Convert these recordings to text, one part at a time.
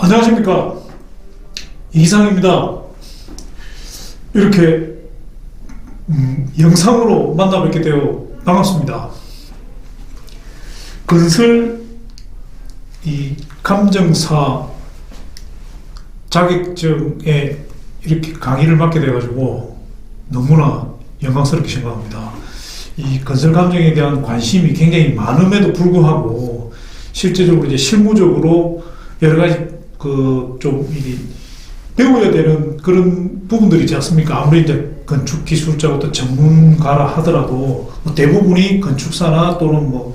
안녕하십니까, 이상입니다. 이렇게 영상으로 만나 뵙게 되어 반갑습니다. 건설 이 감정사 자격증에 이렇게 강의를 맡게 돼가지고 너무나 영광스럽게 생각합니다. 이 건설 감정에 대한 관심이 굉장히 많음에도 불구하고 실제적으로 이제 실무적으로 여러 가지 좀 배워야 되는 그런 부분들이 있지 않습니까? 아무리 이제 건축 기술자고 또 전문가라 하더라도 대부분이 건축사나 또는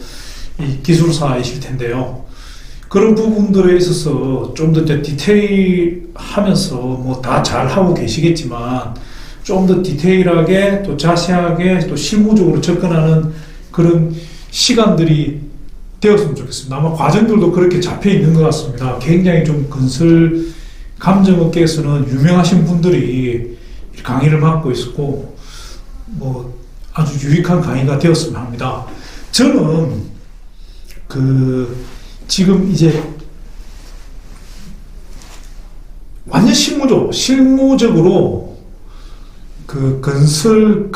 이 기술사이실 텐데요. 그런 부분들에 있어서 좀 더 디테일하면서 다 잘하고 계시겠지만 좀 더 디테일하게 또 자세하게 또 실무적으로 접근하는 그런 시간들이 되었으면 좋겠습니다. 아마 과정들도 그렇게 잡혀 있는 것 같습니다. 굉장히 좀 건설 감정업계에서는 유명하신 분들이 강의를 맡고 있었고 아주 유익한 강의가 되었으면 합니다. 저는 지금 이제 완전 실무적으로 건설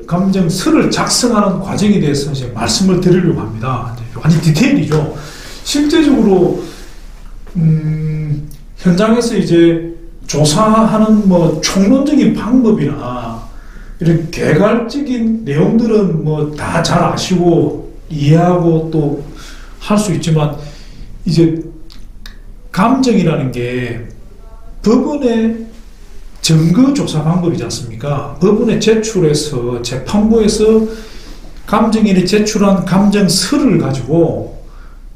감정서를 작성하는 과정에 대해서 이제 말씀을 드리려고 합니다. 완전 디테일이죠. 실제적으로 현장에서 이제 조사하는 총론적인 방법이나 이런 개괄적인 내용들은 다 잘 아시고 이해하고 또 할 수 있지만 이제 감정이라는 게 법원의 증거조사 방법이지 않습니까? 법원에 제출해서 재판부에서 감정인이 제출한 감정서를 가지고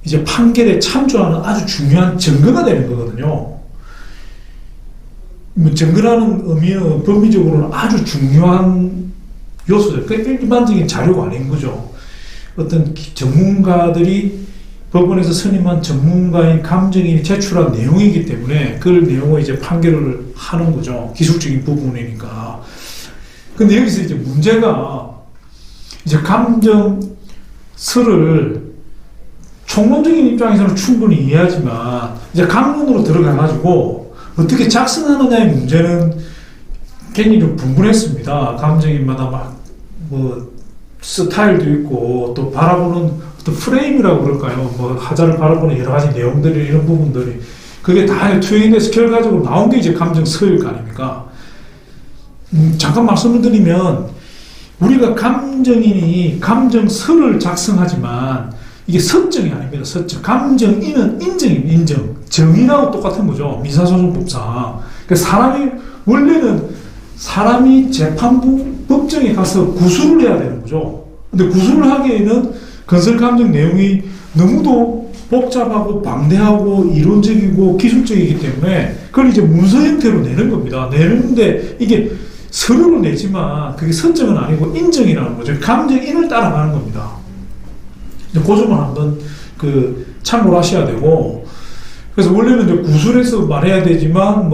이제 판결에 참조하는 아주 중요한 증거가 되는 거거든요. 증거라는 의미는 법리적으로는 아주 중요한 요소죠. 일반적인 자료가 아닌 거죠. 어떤 전문가들이 법원에서 선임한 전문가인 감정인이 제출한 내용이기 때문에 그 내용을 이제 판결을 하는 거죠. 기술적인 부분이니까. 근데 여기서 이제 문제가 이제 감정서를 총론적인 입장에서는 충분히 이해하지만 이제 강론으로 들어가가지고 어떻게 작성하느냐의 문제는 굉장히 좀 분분했습니다. 감정인마다 스타일도 있고 또 바라보는 어떤 프레임이라고 그럴까요? 하자를 바라보는 여러 가지 내용들이 이런 부분들이 그게 다 투영돼서 결과적으로 나온 게 이제 감정서일 거 아닙니까? 잠깐 말씀을 드리면 우리가 감정인이 감정서를 작성하지만 이게 서정이 아닙니다. 서정. 감정인은 인정입니다. 인정. 정의라고 똑같은 거죠. 민사소송법상. 그러니까 사람이 재판부 법정에 가서 구술을 해야 되는 거죠. 근데 구술을 하기에는 건설감정 내용이 너무도 복잡하고 방대하고 이론적이고 기술적이기 때문에 그걸 이제 문서 형태로 내는 겁니다. 내는데 이게 서류로 내지만 그게 서정은 아니고 인정이라는 거죠. 감정인을 따라가는 겁니다. 그 점을 한번 참고를 하셔야 되고, 그래서 원래는 이제 구술해서 말해야 되지만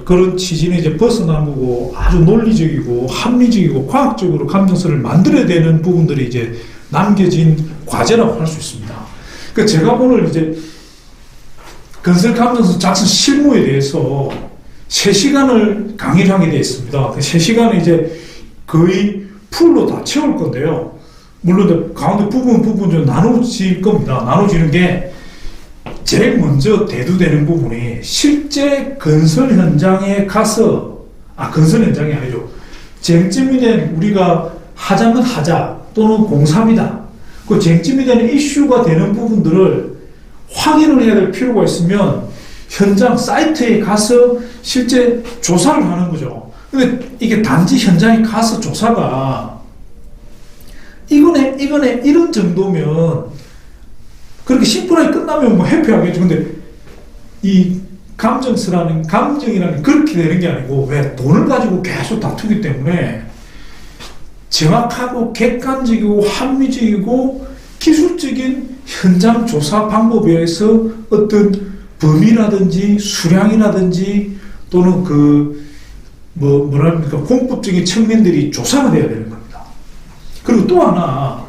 그런 취지는 이제 벗어나고 아주 논리적이고 합리적이고 과학적으로 감정서를 만들어야 되는 부분들이 이제 남겨진 과제라고 할 수 있습니다. 그러니까 제가 오늘 이제 건설 감정서 작성 실무에 대해서 3시간을 강의를 하게 되어 있습니다. 그 3시간을 이제 거의 풀로 다 채울 건데요. 물론 가운데 부분 좀 나눠질 겁니다. 나눠지는 게 제일 먼저 대두되는 부분이 실제 건설 현장에 가서 건설 현장이 아니죠. 쟁점이 된 우리가 하자면 하자 또는 공삼이다. 그 쟁점이 되는 이슈가 되는 부분들을 확인을 해야 될 필요가 있으면 현장 사이트에 가서 실제 조사를 하는 거죠. 근데 이게 단지 현장에 가서 조사가 이거네 이런 정도면 그렇게 심플하게 끝나면 해피하겠죠. 근데 이 감정이라는 그렇게 되는 게 아니고 왜 돈을 가지고 계속 다투기 때문에 정확하고 객관적이고 합리적이고 기술적인 현장 조사 방법에 의해서 어떤 범위라든지 수량이라든지 또는 공법적인 측면들이 조사가 돼야 되는 겁니다. 그리고 또 하나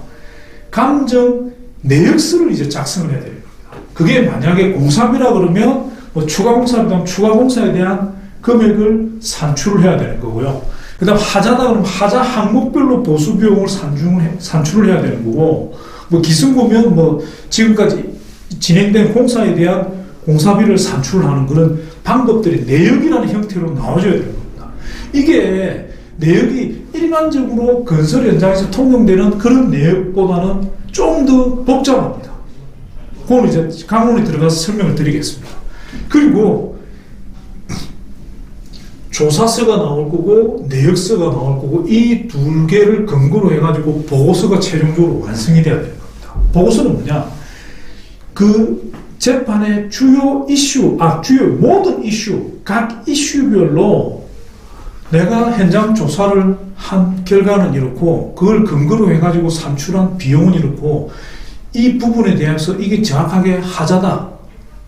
감정 내역서를 이제 작성을 해야 되는 겁니다. 그게 만약에 공사비라 그러면 뭐 추가 공사비면 추가 공사에 대한 금액을 산출을 해야 되는 거고요. 그 다음 하자다 그러면 하자 항목별로 보수 비용을 산출을 해야 되는 거고, 뭐 기승고면 뭐 지금까지 진행된 공사에 대한 공사비를 산출하는 그런 방법들이 내역이라는 형태로 나와줘야 되는 겁니다. 이게 내역이 일반적으로 건설 현장에서 통용되는 그런 내역보다는 좀 더 복잡합니다. 그건 이제 강론에 들어가서 설명을 드리겠습니다. 그리고 조사서가 나올 거고 내역서가 나올 거고 이 두 개를 근거로 해가지고 보고서가 최종적으로 완성이 돼야 되는 겁니다. 보고서는 뭐냐? 그 재판의 주요 모든 이슈, 각 이슈별로 내가 현장 조사를 한 결과는 이렇고 그걸 근거로 해가지고 산출한 비용은 이렇고 이 부분에 대해서 이게 정확하게 하자다,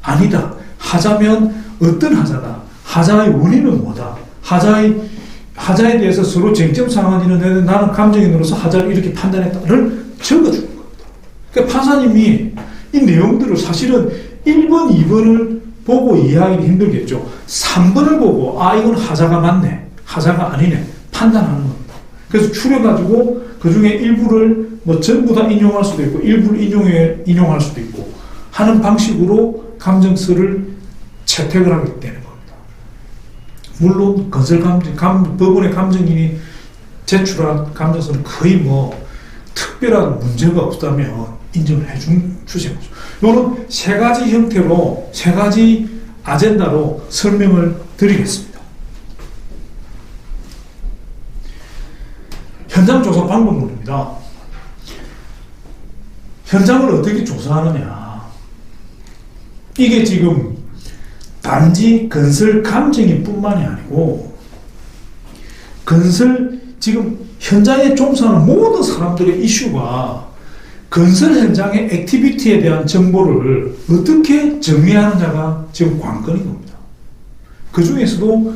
아니다, 하자면 어떤 하자다, 하자의 원인은 뭐다, 하자에 대해서 서로 쟁점 상황이 있는데 나는 감정인으로서 하자를 이렇게 판단했다를 적어주는 겁니다. 그러니까 판사님이 이 내용들을 사실은 1번, 2번을 보고 이해하기 힘들겠죠. 3번을 보고 이건 하자가 맞네, 하자가 아니네 판단하는 겁니다. 그래서 추려가지고 그 중에 일부를 뭐 전부 다 인용할 수도 있고 일부를 인용할 수도 있고 하는 방식으로 감정서를 채택을 하게 되는 겁니다. 물론 법원의 감정인이 제출한 감정서는 거의 뭐 특별한 문제가 없다면 인정을 해준 주제죠. 이런 세 가지 형태로 세 가지 아젠다로 설명을 드리겠습니다. 현장 조사 방법론입니다. 현장을 어떻게 조사하느냐. 이게 지금 단지 건설 감정인 뿐만이 아니고 지금 현장에 종사하는 모든 사람들의 이슈가 건설 현장의 액티비티에 대한 정보를 어떻게 정리하느냐가 지금 관건인 겁니다. 그 중에서도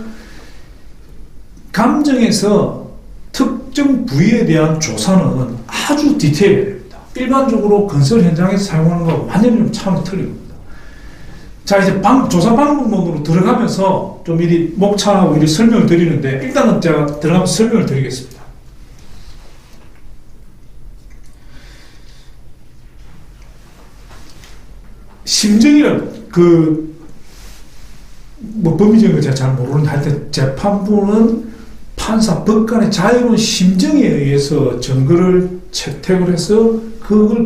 감정에서 특정 부위에 대한 조사는 아주 디테일해야 됩니다. 일반적으로 건설 현장에서 사용하는 것과 완전히 좀 차원이 틀린 겁니다. 자, 이제 조사 방법론으로 들어가면서 좀 미리 목차하고 이리 설명을 드리는데 일단은 제가 들어가면서 설명을 드리겠습니다. 심정이란 뭐 법리적인 거 제가 잘 모르는데 하여튼 재판부는 판사, 법관의 자유로운 심정에 의해서 증거를 채택을 해서 그걸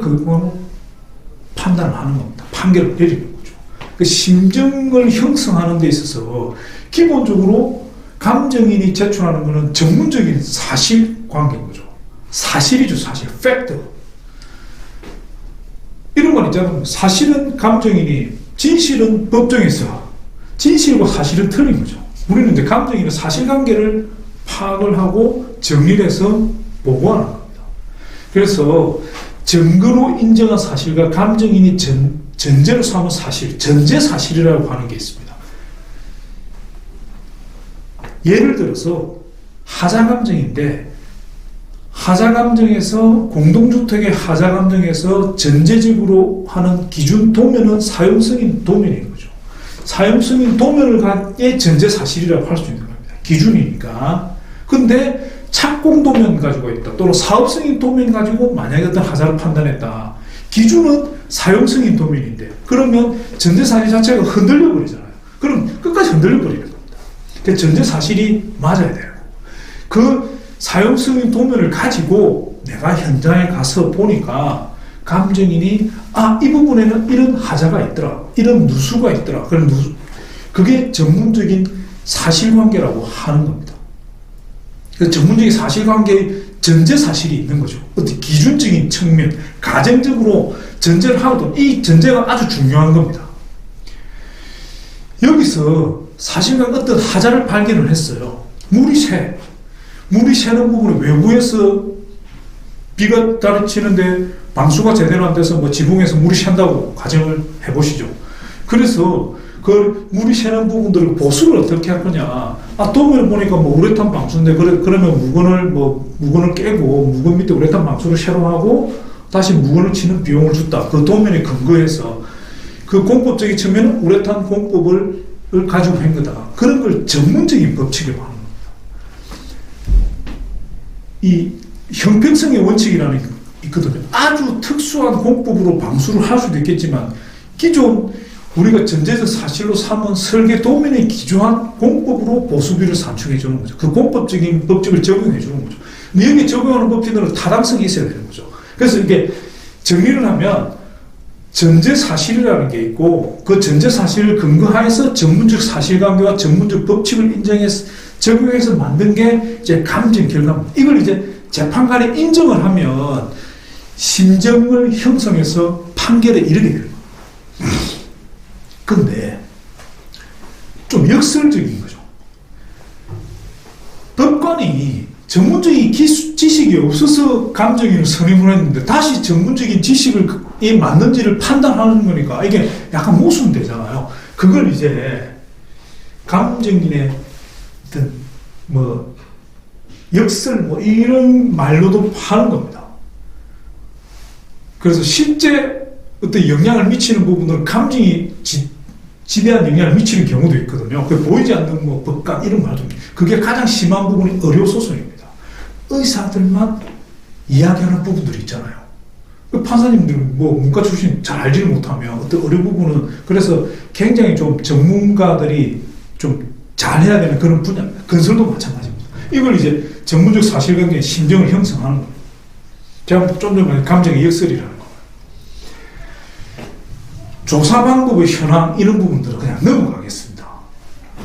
판단을 하는 겁니다. 판결을 내리는 거죠. 그 심정을 형성하는 데 있어서 기본적으로 감정인이 제출하는 것은 전문적인 사실관계인 거죠. 사실이죠, 사실. 팩트. 이런 건 있잖아요. 사실은 감정인이, 진실은 법정에서, 진실과 사실은 틀린 거죠. 우리는 이제 감정인은 사실관계를 파악을 하고 정리를 해서 보고하는 겁니다. 그래서 증거로 인정한 사실과 감정인이 전제로 삼은 사실, 전제사실이라고 하는 게 있습니다. 예를 들어서 하자감정인데 하자감정에서 공동주택의 하자감정에서 전제적으로 하는 기준 도면은 사용승인 도면인 거죠. 사용승인 도면을 갖게 전제사실이라고 할 수 있는 겁니다. 기준이니까. 근데 착공 도면 가지고 있다. 또는 사업승인 도면 가지고 만약에 어떤 하자를 판단했다. 기준은 사용승인 도면인데 그러면 전제사실 자체가 흔들려 버리잖아요. 그럼 끝까지 흔들려 버리는 겁니다. 그래서 전제사실이 맞아야 돼요. 그 사용승인 도면을 가지고 내가 현장에 가서 보니까 감정인이 이 부분에는 이런 하자가 있더라. 이런 누수가 있더라. 그게 전문적인 사실관계라고 하는 겁니다. 그래서 전문적인 사실관계의 전제사실이 있는 거죠. 어떤 기준적인 측면, 가정적으로 전제를 하고도 이 전제가 아주 중요한 겁니다. 여기서 사실관 어떤 하자를 발견을 했어요. 물이 새는 부분에 외부에서 비가 따르치는데 방수가 제대로 안 돼서 뭐 지붕에서 물이 샌다고 가정을 해보시죠. 그래서 그 물이 새는 부분들을 보수를 어떻게 할 거냐. 도면을 보니까 뭐 우레탄 방수인데 그러면 무건을 깨고 무건 밑에 우레탄 방수를 새로 하고 다시 무건을 치는 비용을 줬다. 그 도면에 근거해서 그 공법적인 측면은 우레탄 공법을 가지고 한 거다. 그런 걸 전문적인 법칙이라고 하는 겁니다. 이 형평성의 원칙이라는 게 있거든요. 아주 특수한 공법으로 방수를 할 수도 있겠지만 기존 우리가 전제적 사실로 삼은 설계 도면에 기조한 공법으로 보수비를 산출해 주는 거죠. 그 공법적인 법칙을 적용해 주는 거죠. 근데 여기 적용하는 법칙들은 타당성이 있어야 되는 거죠. 그래서 이게 정리를 하면 전제 사실이라는 게 있고 그 전제 사실을 근거하여서 전문적 사실관계와 전문적 법칙을 인정해서 적용해서 만든 게 이제 감정 결과입니다. 이걸 이제 재판관이 인정을 하면 심정을 형성해서 판결에 이르게 되는 거예요. 근데 좀 역설적인 거죠. 법관이 전문적인 지식이 없어서 감정인을 선임을 했는데 다시 전문적인 지식이 맞는지를 판단하는 거니까 이게 약간 모순되잖아요. 그걸 이제 감정인의 어떤 뭐 역설 뭐 이런 말로도 하는 겁니다. 그래서 실제 어떤 영향을 미치는 부분은 감정이 지대한 영향을 미치는 경우도 있거든요. 그 보이지 않는 뭐 법관 이런 말도 그게 가장 심한 부분이 의료소송입니다. 의사들만 이야기하는 부분들이 있잖아요. 그 판사님들은 뭐 문과 출신 잘 알지를 못하면 어떤 의료 부분은 그래서 굉장히 좀 전문가들이 좀 잘해야 되는 그런 분야입니다. 건설도 마찬가지입니다. 이걸 이제 전문적 사실관계의 심정을 형성하는 겁니다. 제가 좀 전에 감정의 역설이라는 거예요. 조사 방법의 현황 이런 부분들은 그냥 넘어가겠습니다.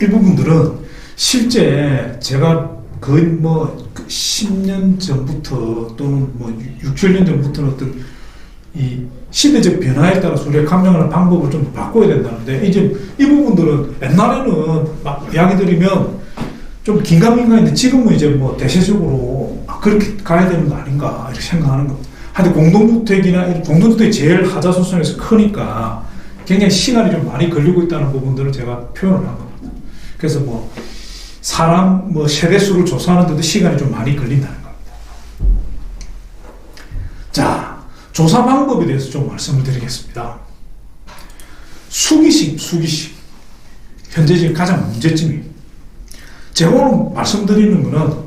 이 부분들은 실제 제가 거의 뭐 10년 전부터 또는 뭐 6, 7년 전부터는 어떤 이 시대적 변화에 따라서 우리가 감정하는 방법을 좀 바꿔야 된다는데 이제 이 부분들은 옛날에는 막 이야기 드리면 좀 긴가민가인데 지금은 이제 뭐 대세적으로 그렇게 가야 되는 거 아닌가 이렇게 생각하는 겁니다. 하여튼 공동주택이나 공동주택이 제일 하자 소송에서 크니까 굉장히 시간이 좀 많이 걸리고 있다는 부분들을 제가 표현을 한 겁니다. 그래서 뭐 사람 뭐 세대수를 조사하는데도 시간이 좀 많이 걸린다는 겁니다. 자, 조사 방법에 대해서 좀 말씀을 드리겠습니다. 수기식. 현재 지금 가장 문제점입니다. 제가 오늘 말씀드리는 거는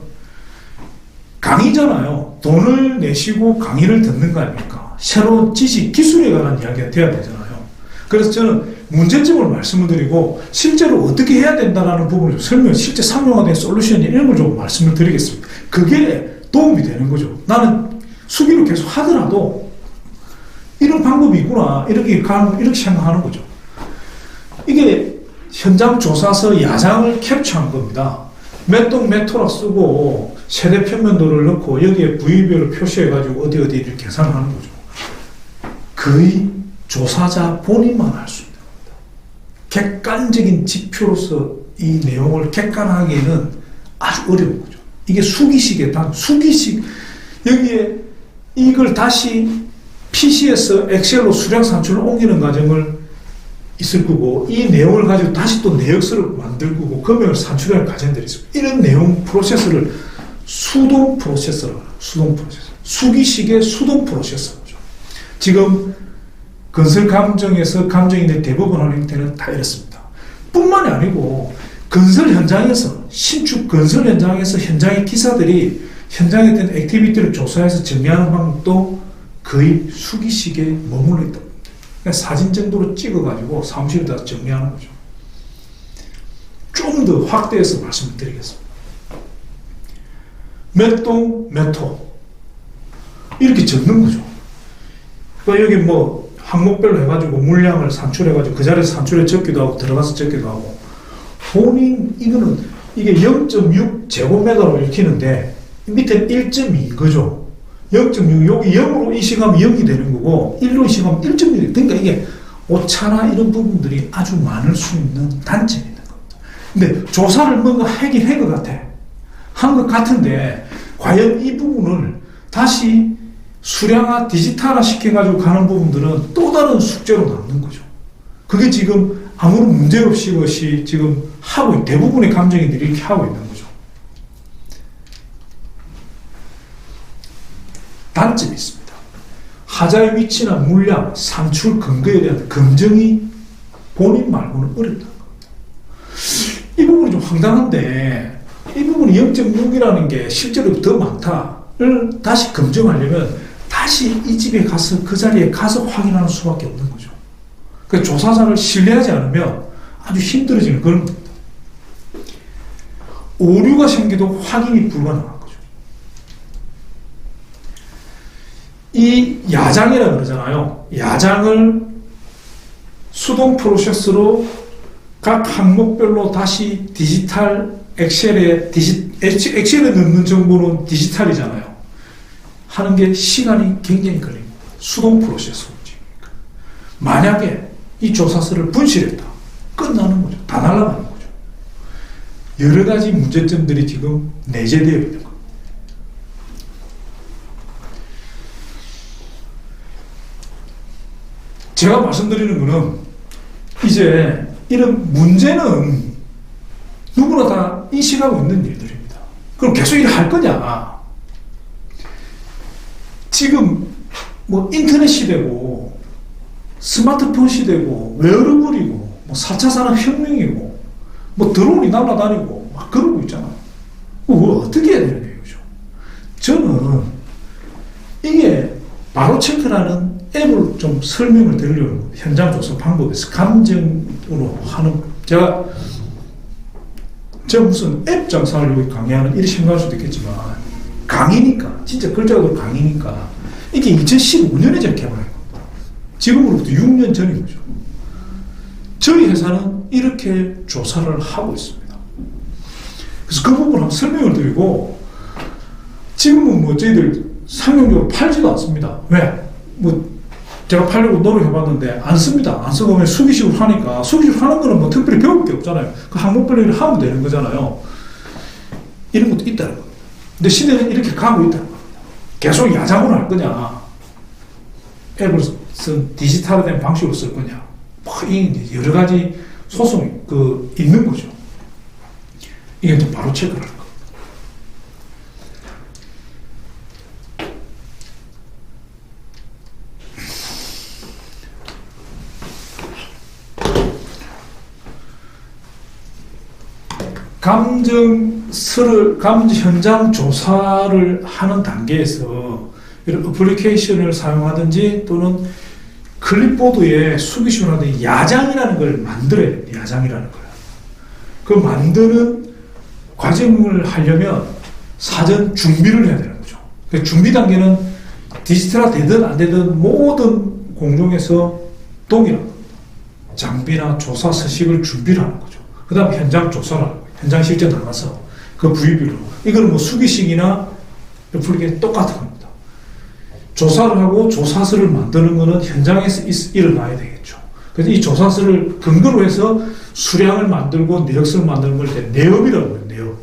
강의잖아요. 돈을 내시고 강의를 듣는 거 아닙니까? 새로운 지식, 기술에 관한 이야기가 돼야 되잖아요. 그래서 저는 문제점을 말씀을 드리고 실제로 어떻게 해야 된다는 부분을 설명, 실제 상용화된 솔루션 이런 걸 좀 말씀을 드리겠습니다. 그게 도움이 되는 거죠. 나는 수기로 계속 하더라도 이런 방법이 있구나 이렇게 생각하는 거죠. 이게 현장 조사서 야장을 캡처한 겁니다. 몇 동 몇 토라 쓰고 세대 평면도를 넣고 여기에 부위별로 표시해가지고 어디 이렇게 계산하는 거죠. 거의 조사자 본인만 할 수 있는 겁니다. 객관적인 지표로서 이 내용을 객관하기에는 아주 어려운 거죠. 이게 수기식의 수기식 여기에 이걸 다시 PC에서 엑셀로 수량 산출을 옮기는 과정을 있을 거고 이 내용을 가지고 다시 또 내역서를 만들 거고 금액을 산출하는 과정들이 있습니다. 이런 내용 프로세스를 수동 프로세서라고 합니다. 수동 프로세서. 수기식의 수동 프로세서죠. 지금 건설 감정에서 감정인의 대부분 하는 형태는 다 이렇습니다. 뿐만이 아니고 건설 현장에서 신축 건설 현장에서 현장의 기사들이 현장에 있던 액티비티를 조사해서 정리하는 방법도 거의 수기식에 머물러 있다. 사진 정도로 찍어가지고 사무실에다 정리하는 거죠. 좀 더 확대해서 말씀을 드리겠습니다. 몇 동, 몇 호. 이렇게 적는 거죠. 그러니까 여기 뭐 항목별로 해가지고 물량을 산출해가지고 그 자리에서 산출해 적기도 하고 들어가서 적기도 하고 본인, 이게 0.6 제곱미터로 읽히는데 밑에 1.2인 거죠. 0.6, 여기 0으로 이식하면 0이 되는 거고 1로 이식하면 1.1. 그러니까 이게 오차나 이런 부분들이 아주 많을 수 있는 단점이 있는 겁니다. 근데 조사를 뭔가 하긴 한 것 같아. 한 것 같은데 과연 이 부분을 다시 수량화, 디지털화 시켜가지고 가는 부분들은 또 다른 숙제로 남는 거죠. 그게 지금 아무런 문제 없이 지금 대부분의 감정인들이 이렇게 하고 있는 거죠. 단점이 있습니다. 하자의 위치나 물량, 산출 근거에 대한 검증이 본인 말고는 어렵다는 겁니다. 이 부분이 좀 황당한데 이 부분이 0.6이라는 게 실제로 더 많다를 다시 검증하려면 다시 이 집에 가서 그 자리에 가서 확인하는 수밖에 없는 거죠. 그 조사자를 신뢰하지 않으면 아주 힘들어지는 그런 겁니다. 오류가 생겨도 확인이 불가능한 거죠. 이 야장이라고 그러잖아요. 야장을 수동 프로세스로 각 항목별로 다시 디지털 엑셀에 넣는 정보는 디지털이잖아요. 하는 게 시간이 굉장히 걸립니다. 수동 프로세스 움직이니까. 만약에 이 조사서를 분실했다. 끝나는 거죠. 다 날아가는 거죠. 여러 가지 문제점들이 지금 내재되어 있는 겁니다. 제가 말씀드리는 거는 이제 이런 문제는 누구나 다 인식하고 있는 일들입니다. 그럼 계속 일을 할 거냐? 지금 뭐 인터넷 시대고 스마트폰 시대고 웨어러블이고 뭐 4차 산업혁명이고 뭐 드론이 날아다니고 막 그러고 있잖아요. 어떻게 해야 되는 얘기죠? 저는 이게 바로 체크라는 앱을 좀 설명을 드리려고 현장 조사 방법에서 감정으로 하는 제가 무슨 앱 장사를 여기 강의하는 이렇게 생각할 수도 있겠지만 강의니까 진짜 글자가 더 강의니까 이게 2015년에 제가 개발한 겁니다. 지금으로부터 6년 전인 거죠. 저희 회사는 이렇게 조사를 하고 있습니다. 그래서 그 부분을 한번 설명을 드리고 지금은 뭐 저희들 상용적으로 팔지도 않습니다. 왜? 뭐 제가 팔려고 노력해봤는데 안 씁니다. 안 쓰고 그냥 수기식으로 하니까 수기식으로 하는 거는 뭐 특별히 배울 게 없잖아요. 그 항목별로 일을 하면 되는 거잖아요. 이런 것도 있다는 겁니다. 근데 시대는 이렇게 가고 있다는 겁니다. 계속 야장으로 할 거냐 앱을 쓴 디지털화된 방식으로 쓸 거냐 여러 가지 소송이 있는 거죠. 이게 좀 바로 체크를 할 겁니다. 현장 조사를 하는 단계에서 이런 어플리케이션을 사용하든지 또는 클립보드에 수기식으로 하든지 야장이라는 걸 만들어야 됩니다. 야장이라는 걸. 그 만드는 과정을 하려면 사전 준비를 해야 되는 거죠. 그 준비 단계는 디지털화 되든 안 되든 모든 공정에서 동일한 겁니다. 장비나 조사 서식을 준비를 하는 거죠. 그 다음 현장 조사를 하는 거예요. 현장 실제 나가서 그 부위별로 이거는 뭐 수기식이나 어플리케이션 똑같은 겁니다. 조사를 하고 조사서를 만드는 거는 현장에서 일어나야 되겠죠. 그래서 이 조사서를 근거로 해서 수량을 만들고 내역서를 만드는 걸 내업이라고 해요. 내업.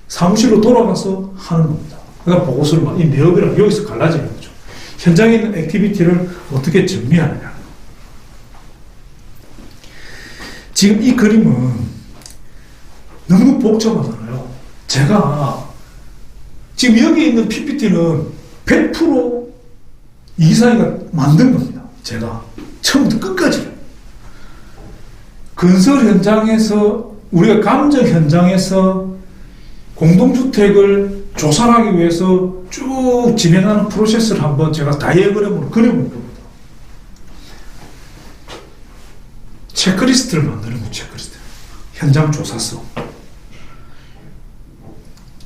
사무실로 돌아가서 하는 겁니다. 그러니까 보고서를 이 내업이랑 여기서 갈라지는 거죠. 현장에 있는 액티비티를 어떻게 정리하느냐. 지금 이 그림은 너무 복잡하잖아요. 제가 지금 여기 있는 PPT는 100% 이사회가 만든 겁니다. 제가 처음부터 끝까지 건설 현장에서 우리가 감정 현장에서 공동주택을 조사하기 위해서 쭉 진행하는 프로세스를 한번 제가 다이어그램으로 그려본 겁니다. 체크리스트를 만드는 거예요. 체크리스트. 현장 조사서.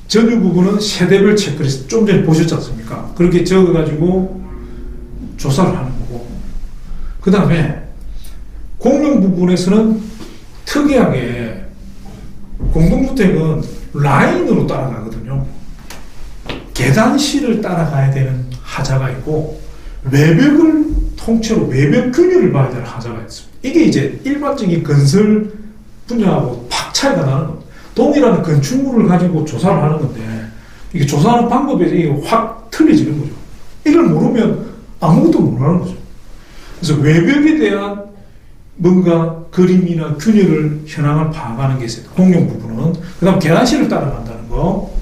전유 부분은 세대별 체크리스트. 좀 전에 보셨지 않습니까? 그렇게 적어가지고 조사를 하는 거고. 그 다음에 공용 부분에서는 특이하게 공동주택은 라인으로 따라가거든요. 계단실을 따라가야 되는 하자가 있고 외벽을 통째로 외벽 균열을 봐야 되는 하자가 있습니다. 이게 이제 일반적인 건설 분야하고 팍 차이가 나는 겁니다. 동일한 건축물을 가지고 조사를 하는 건데 이게 조사하는 방법에 이게 확 틀려지는 거죠. 이걸 모르면 아무것도 모르는 거죠. 그래서 외벽에 대한 뭔가 그림이나 균열을 현황을 파악하는 게 있어요. 공용 부분은. 그 다음 계단실을 따라간다는 거.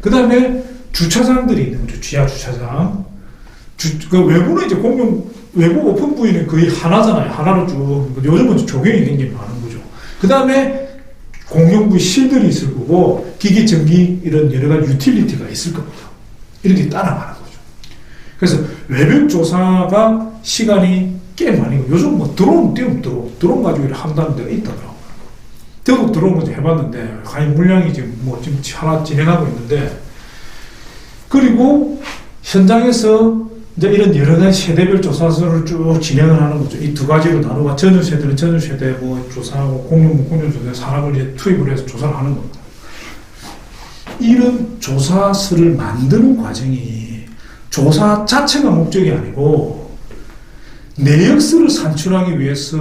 그 다음에 주차장들이 있는 거죠. 지하 주차장. 그 외부는 이제 외부 오픈 부위는 거의 하나잖아요. 하나로 쭉. 요즘은 조경이 굉장히 많은 거죠. 그 다음에 공용 부위 실들이 있을 거고, 기기, 전기, 이런 여러 가지 유틸리티가 있을 겁니다. 이렇게 따라가는 거죠. 그래서 외벽 조사가 시간이 꽤 많이 고 요즘 뭐 드론 띄우면 드론 가지고 한다는 데가 있다더라고요. 저도 드론 좀 해봤는데, 과연 물량이 지금 하나 진행하고 있는데, 그리고 현장에서 이제 이런 여러 가지 세대별 조사서를 쭉 진행을 하는 거죠. 이 두 가지로 나누고, 전유세대는 전유세대 조사하고, 공룡은 공룡조사, 사람을 이제 투입을 해서 조사를 하는 겁니다. 이런 조사서를 만드는 과정이 조사 자체가 목적이 아니고, 내역서를 산출하기 위해서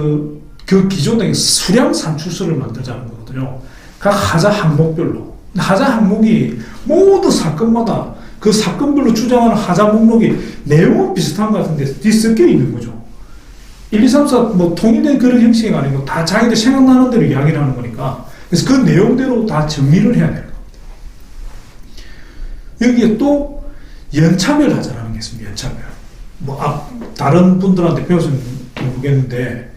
그 기존의 수량 산출서를 만들자는 거거든요. 각 하자 항목별로. 하자 항목이 모든 사건마다 그 사건별로 주장하는 하자 목록이 내용은 비슷한 것 같은데 뒤섞여 있는 거죠. 1, 2, 3, 4 통일된 그런 형식이 아니고 다 자기들 생각나는 대로 이야기를 하는 거니까, 그래서 그 내용대로 다 정리를 해야 되는 겁니다. 여기에 또 연차별 하자라는 게 있습니다. 연차별. 다른 분들한테 배웠으면 모르겠는데,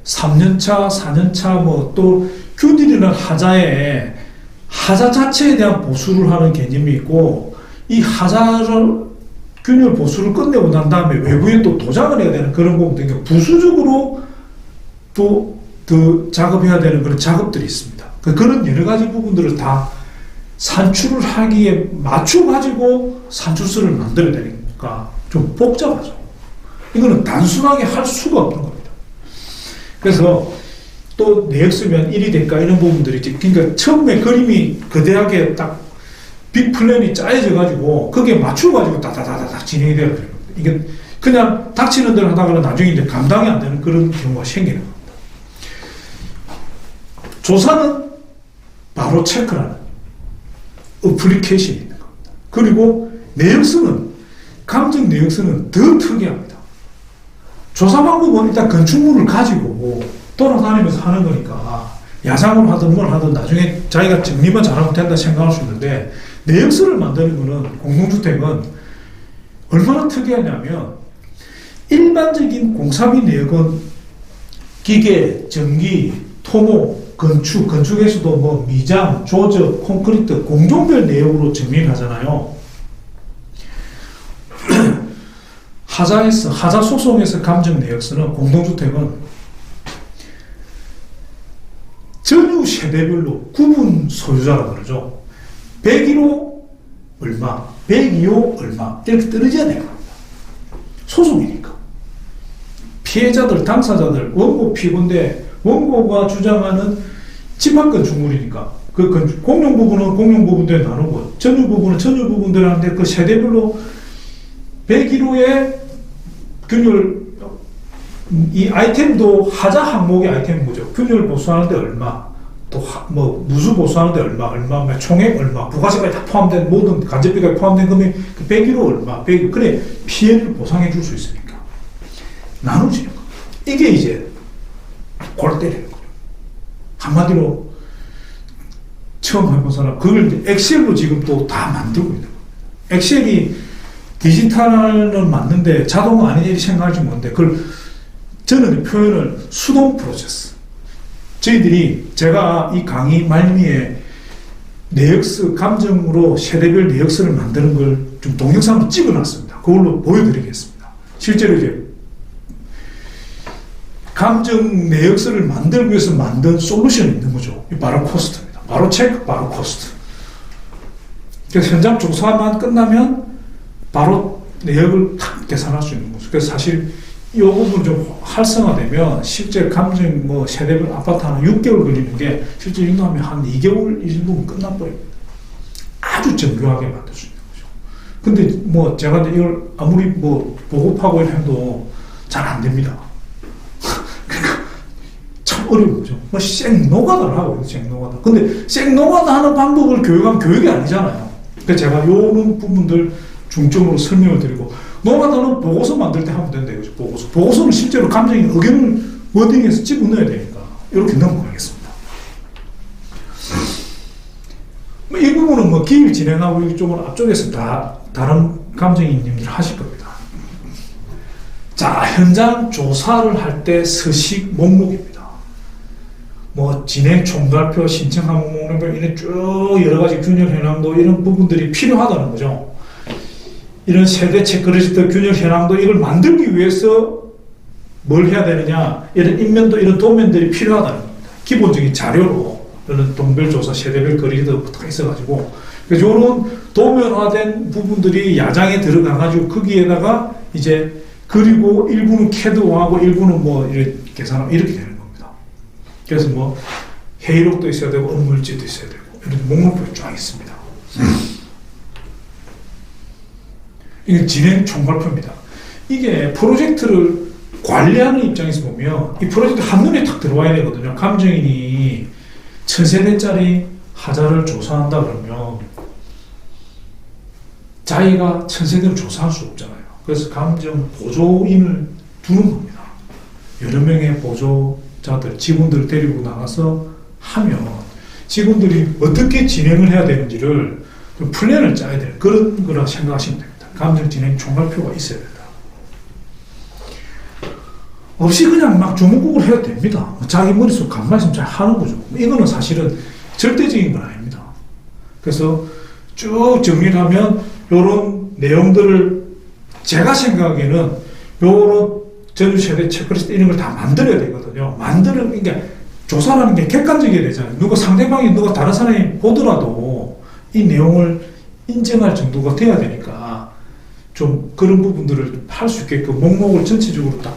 3년차, 4년차, 또 균일이라는 하자에 하자 자체에 대한 보수를 하는 개념이 있고, 이 하자를 균열 보수를 끝내고 난 다음에 외부에 또 도장을 해야 되는 그런 부분들, 부수적으로 또 작업해야 되는 그런 작업들이 있습니다. 그런 여러 가지 부분들을 다 산출을 하기에 맞춰가지고 산출서를 만들어야 되니까 좀 복잡하죠. 이거는 단순하게 할 수가 없는 겁니다. 그래서 또 내역서면 1이 될까 이런 부분들이 있지. 그러니까 처음에 그림이 거대하게 딱 빅 플랜이 짜여져 가지고 거기에 맞춰 가지고 다다다닥 진행이 되어야 되는 겁니다. 이게 그냥 닥치는 대로 하다가 나중에 이제 감당이 안 되는 그런 경우가 생기는 겁니다. 조사는 바로 체크라는 어플리케이션이 있는 겁니다. 그리고 내역서는, 감정 내역서는 더 특이합니다. 조사 방법은 일단 건축물을 가지고 돌아다니면서 하는 거니까 야상으로 하든 뭘 하든 나중에 자기가 정리만 잘하면 된다 생각할 수 있는데, 내역서를 만드는 거는, 공동주택은 얼마나 특이하냐면, 일반적인 공사비 내역은 기계, 전기, 토목, 건축에서도 미장, 조적, 콘크리트, 공종별 내역으로 정리를 하잖아요. 하자 소송에서 감정 내역서는, 공동주택은 전유 세대별로 구분 소유자라고 그러죠. 101호 얼마, 102호 얼마, 이렇게 떨어져야 되는 겁니다. 소송이니까. 피해자들, 당사자들, 원고 피고인데, 원고가 주장하는 집합 건축물이니까, 그 공용 부분은 공용 부분대로 나누고, 전유 부분은 전유 부분대로 하는데, 그 세대별로 101호의 균열, 이 아이템도 하자 항목의 아이템 뭐죠? 균열 보수하는데 얼마, 또 누수 보수하는데 얼마, 총액 얼마, 부가세까지 다 포함된 모든 간접비가 포함된 금액 101호 얼마, 101호, 그래 피해를 보상해 줄 수 있으니까 나눠지는 거. 이게 이제 골 때리는 거죠. 한마디로 처음 해본 사람, 그걸 이제 엑셀로 지금 또 다 만들고 있는 거예요. 엑셀이 디지털은 맞는데 자동은 아닌 일이 생각할지 모르는데, 그걸 저는 표현을 수동 프로세스. 제가 이 강의 말미에 내역서, 감정으로 세대별 내역서를 만드는 걸 좀 동영상으로 찍어놨습니다. 그걸로 보여드리겠습니다. 실제로 이제 감정 내역서를 만들기 위해서 만든 솔루션이 있는 거죠. 바로 코스트입니다. 바로 체크, 바로 코스트. 그래서 현장 조사만 끝나면 바로 내역을 탁 계산할 수 있는 거죠. 그래서 사실 이 부분 좀 활성화되면 실제 감정 세대별 아파트 하나 6개월 걸리는 게 실제 이 정도 하면 한 2개월 이 정도면 끝나버립니다. 아주 정교하게 만들 수 있는 거죠. 근데 제가 이걸 아무리 보급하고 해도 잘 안 됩니다. 그러니까 참 어려운 거죠. 생노가다를 하고 있어요. 생노가다. 근데 생노가다 하는 방법을 교육하면 교육이 아니잖아요. 그래서 제가 요런 부분들 중점으로 설명을 드리고, 노가다는 보고서 만들 때 하면 된다 이거죠. 보고서는 실제로 감정의 의견을 워딩해서 집어넣어야 되니까 이렇게 넘어가겠습니다. 이 부분은 기일 진행하고 이쪽은 앞쪽에서 다 다른 감정인님들 하실 겁니다. 자, 현장 조사를 할 때 서식 목록입니다. 뭐 진행 총괄표, 신청 항목 목록별 이런 쭉 여러 가지 균열 현황도 이런 부분들이 필요하다는 거죠. 이런 세대 체크리스트 균열 현황도 이걸 만들기 위해서 뭘 해야 되느냐, 이런 인면도 이런 도면들이 필요하다는 겁니다. 기본적인 자료로 이런 동별 조사, 세대별 거리도부터 있어가지고, 그래서 이런 도면화된 부분들이 야장에 들어가가지고 거기에다가 이제 그리고 일부는 캐드화하고 일부는 뭐 이렇게 계산하고 이렇게 되는 겁니다. 그래서 뭐 회의록도 있어야 되고 업무일지도 있어야 되고 이런 목록표가 쫙 있습니다. 이게 진행 총괄표입니다. 이게 프로젝트를 관리하는 입장에서 보면 이 프로젝트 한눈에 탁 들어와야 되거든요. 감정인이 1000세대짜리 하자를 조사한다 그러면 자기가 1000세대를 조사할 수 없잖아요. 그래서 감정 보조인을 두는 겁니다. 여러 명의 보조자들, 직원들을 데리고 나가서 하면 직원들이 어떻게 진행을 해야 되는지를 좀 플랜을 짜야 되는 그런 거라 생각하시면 됩니다. 감정 진행 총괄표가 있어야 된다. 없이 그냥 막 조목국을 해도 됩니다. 자기 머릿속 가만히 있으면 잘 하는 거죠. 이거는 사실은 절대적인 건 아닙니다. 그래서 쭉 정리를 하면 이런 내용들을 제가 생각하기에는 요런 전유세대 체크리스트 이런 걸 다 만들어야 되거든요. 그러니까 조사라는 게 객관적이어야 되잖아요. 누가 다른 사람이 보더라도 이 내용을 인정할 정도가 돼야 되니까 좀 그런 부분들을 할 수 있게끔 목록을 전체적으로 딱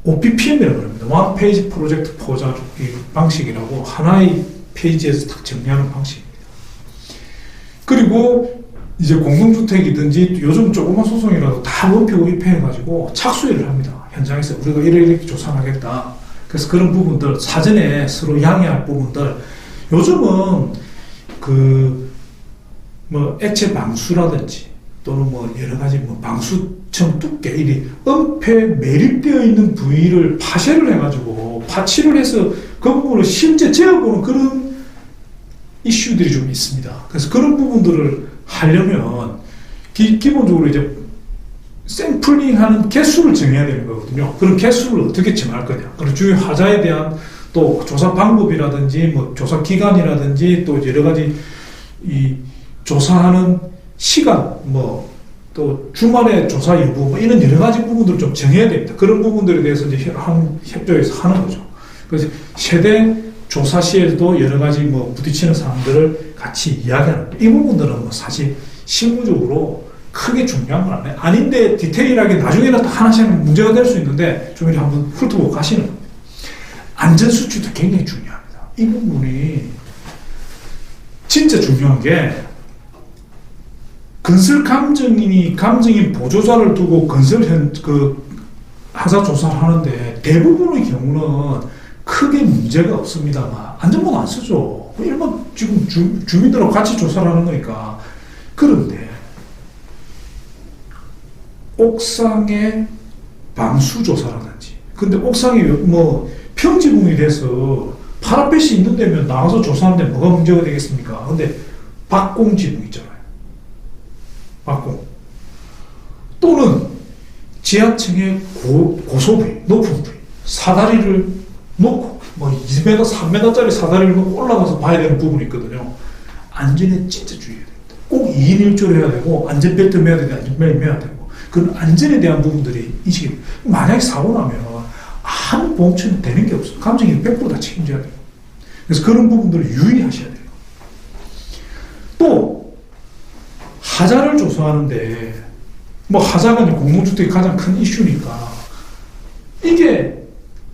OPPM이라고 합니다. 원 페이지 프로젝트 포자 방식이라고 하나의 페이지에서 딱 정리하는 방식입니다. 그리고 이제 공동주택이든지 요즘 조그만 소송이라도 다 원표 입회해가지고 착수회를 합니다. 현장에서 우리가 이렇게 조사하겠다. 그래서 그런 부분들 사전에 서로 양해할 부분들 요즘은 뭐 액체 방수라든지 또는 뭐 여러 가지 뭐 방수청 두께 이 엄폐 매립되어 있는 부위를 파쇄를 해가지고 파치를 해서 그 부분을 실제 재어보는 그런 이슈들이 좀 있습니다. 그래서 그런 부분들을 하려면 기본적으로 이제 샘플링하는 개수를 정해야 되는 거거든요. 그런 개수를 어떻게 정할 거냐. 그리고 주요 하자에 대한 또 조사 방법이라든지 뭐 조사 기간이라든지 또 여러 가지 이 조사하는 시간 뭐 또 주말에 조사 여부 뭐 이런 여러 가지 부분들을 좀 정해야 됩니다. 그런 부분들에 대해서 이제 협조해서 하는 거죠. 그래서 세대 조사 시에도 여러 가지 뭐 부딪히는 사항들을 같이 이야기하는 이 부분들은 뭐 사실 실무적으로 크게 중요한 건 아닌데 디테일하게 나중에는 또 하나씩 문제가 될 수 있는데 좀 이렇게 한번 훑어보고 가시는 겁니다. 안전수칙도 굉장히 중요합니다. 이 부분이 진짜 중요한 게 건설 감정인 보조자를 두고 하자 조사를 하는데 대부분의 경우는 크게 문제가 없습니다만 안전모드 안 쓰죠. 일반 지금 주민들하고 같이 조사를 하는 거니까. 그런데 옥상의 방수 조사라든지 근데 옥상이 뭐 평지붕이 돼서 파라펫이 있는 데면 나가서 조사하는데 뭐가 문제가 되겠습니까? 근데 박공지붕 있잖아요. 박공 또는 지하층의 고소부위, 높은 부위 사다리를 놓고 뭐 2m, 3m짜리 사다리를 놓고 올라가서 봐야 되는 부분이 있거든요. 안전에 진짜 주의해야 됩니다. 꼭 2인 1조를 해야 되고 안전벨트 매야 되고 안전벨트 매야 되고 그런 안전에 대한 부분들이 인식이 만약에 사고 나면 아무 보험처럼 되는 게 없어요. 감정이 100% 다 책임져야 돼요. 그래서 그런 부분들을 유의하셔야 돼요. 또 하자를 조사하는데 뭐 하자가 공동주택이 가장 큰 이슈니까 이게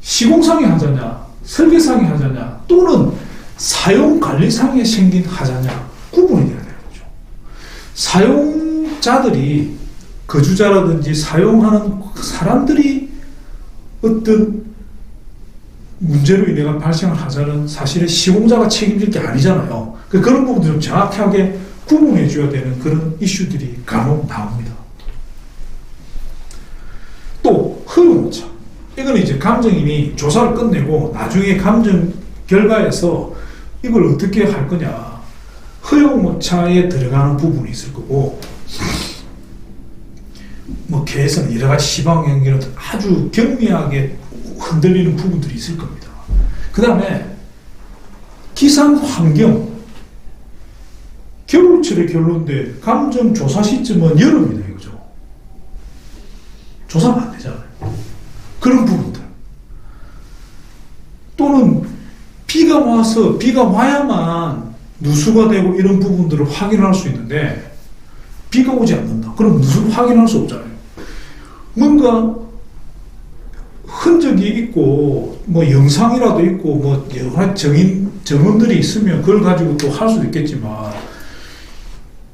시공상의 하자냐 설계상의 하자냐 또는 사용관리상에 생긴 하자냐 구분이 돼야 되는 거죠. 사용자들이 거주자라든지 사용하는 사람들이 어떤 문제로 인해 발생한 하자는 사실은 시공자가 책임질 게 아니잖아요. 그런 부분도 좀 정확하게 구분해 줘야 되는 그런 이슈들이 간혹 나옵니다. 또 허용오차. 이거는 이제 감정인이 조사를 끝내고 나중에 감정 결과에서 이걸 어떻게 할 거냐. 허용오차에 들어가는 부분이 있을 거고 뭐 계에서는 여러 가지 시방 연기는 아주 경미하게 흔들리는 부분들이 있을 겁니다. 그 다음에 기상 환경, 겨울철의 결론인데 감정 조사 시점은 여름이네, 그죠? 조사가 안 되잖아요. 그런 부분들. 또는 비가 와야만 누수가 되고 이런 부분들을 확인할 수 있는데 비가 오지 않는다. 그럼 누수를 확인할 수 없잖아요. 뭔가 흔적이 있고 뭐 영상이라도 있고 뭐 여러 가지 정원들이 있으면 그걸 가지고 또 할 수도 있겠지만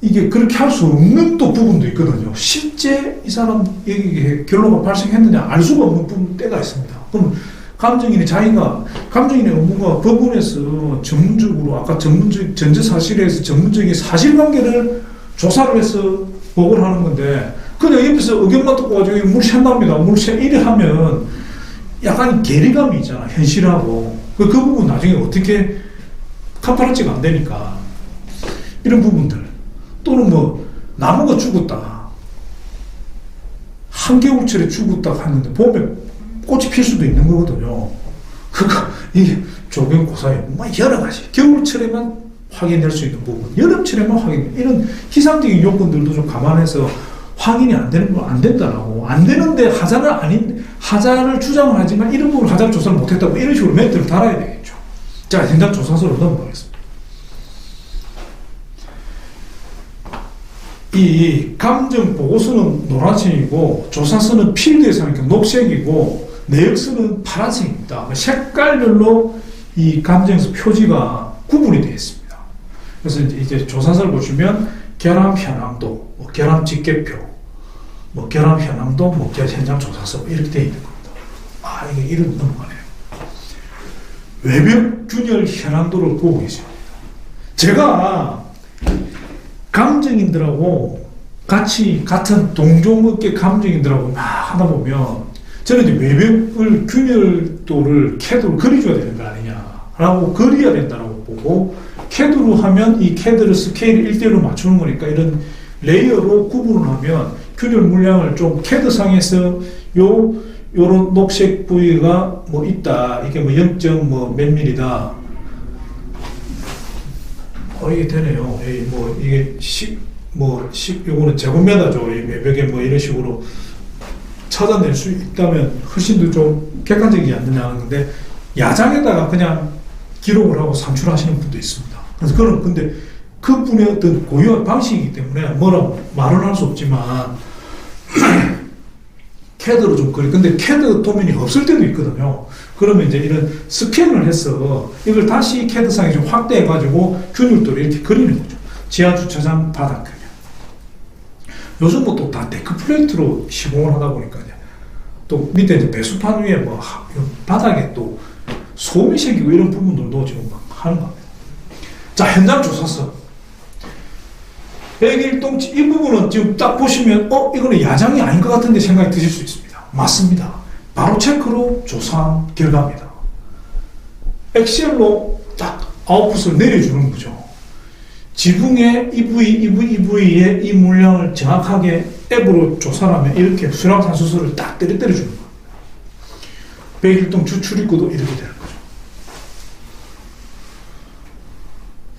이게 그렇게 할 수 없는 또 부분도 있거든요. 실제 이 사람 여기 결로가 발생했느냐 알 수가 없는 부분 때가 있습니다. 그럼 감정인의 업무가 법원에서 전문적으로 아까 전제사실에서 전문적인 사실관계를 조사를 해서 보고를 하는 건데 그냥 옆에서 의견만 듣고 가지고 물 샌답니다. 물 새 이래 하면 약간 괴리감이 있잖아. 현실하고. 그 부분 나중에 어떻게 카파라치가 안 되니까 이런 부분들. 또는 뭐 나무가 죽었다. 한겨울철에 죽었다 하는데 봄에 꽃이 필 수도 있는 거거든요. 그러니까 이게 조경고사에 뭐 여러 가지 겨울철에만 확인될 수 있는 부분, 여름철에만 이런 기상적인 요건들도 좀 감안해서 확인이 안 된다라고. 안 되는데 하자를 주장을 하지만 이런 부분 하자를 조사를 못했다고 이런 식으로 멘트를 달아야 되겠죠. 자, 현장 조사서로 넘어가겠습니다. 이 감정 보고서는 노란색이고 조사서는 필드에서는 녹색이고 내역서는 파란색입니다. 색깔별로 이 감정에서 표지가 구분이 되어 있습니다. 그래서 이제 조사서를 보시면 결함 현황도, 뭐 결함 직계표, 뭐 결함 현황도, 뭐 현장 조사서 이렇게 되어 있는 겁니다. 이게 이름 넘어가네요. 외벽 균열 현황도를 보고 계십니다. 제가 감정인들하고 같은 동종업계 감정인들하고 막 하다 보면 저는 이제 외벽을 균열도를 캐드로 그려줘야 되는 거 아니냐라고 그려야 된다고 보고 캐드로 하면 이 캐드를 스케일 1대1로 맞추는 거니까 이런 레이어로 구분을 하면 균열 물량을 좀 캐드상에서 요런 녹색 부위가 뭐 있다. 이게 뭐 0. 몇 밀리다. 이게 되네요. 이게 요거는 제곱미터죠. 이 외벽에 뭐 이런 식으로 찾아낼 수 있다면 훨씬 더 좀 객관적이지 않느냐 하는데 야장에다가 그냥 기록을 하고 산출하시는 분도 있습니다. 그래서 근데 그분의 어떤 고유한 방식이기 때문에 뭐라고 말은 할 수 없지만 캐드로 좀 근데 캐드 도면이 없을 때도 있거든요. 그러면 이제 이런 스캔을 해서 이걸 다시 캐드상에 좀 확대해가지고 균열도를 이렇게 그리는 거죠. 지하주차장 바닥 그냥. 요즘 뭐 또 다 데크플레이트로 시공을 하다 보니까 또 밑에 이제 배수판 위에 뭐 바닥에 또 소음이 생기고 이런 부분들도 지금 막 하는 겁니다. 자, 현장 조사서. 101동 이 부분은 지금 딱 보시면 이거는 야장이 아닌 것 같은데 생각이 드실 수 있습니다. 맞습니다. 바로 체크로 조사한 결과입니다. 엑셀로 딱 아웃풋을 내려주는 거죠. 지붕의 이 부위에 이 물량을 정확하게 앱으로 조사를 하면 이렇게 수량산수소를 딱 때려주는 겁니다. 101동 주출입구도 이렇게 되는 거죠.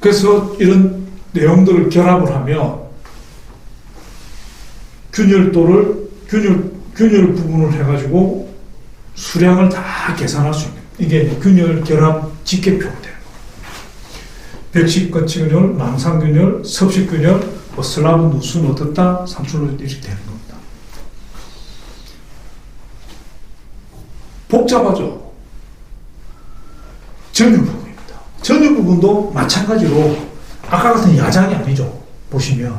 그래서 이런 내용들을 결합을 하면 균열 부분을 해가지고 수량을 다 계산할 수 있는 이게 균열 결합 직계표가 되는 거예요. 벽식-거치균열, 망상균열, 섭식균열, 슬라브 누수는 어떻다, 산출로 이렇게 되는 겁니다. 복잡하죠. 전유 부분입니다. 전유 부분도 마찬가지로 아까 같은 야장이 아니죠. 보시면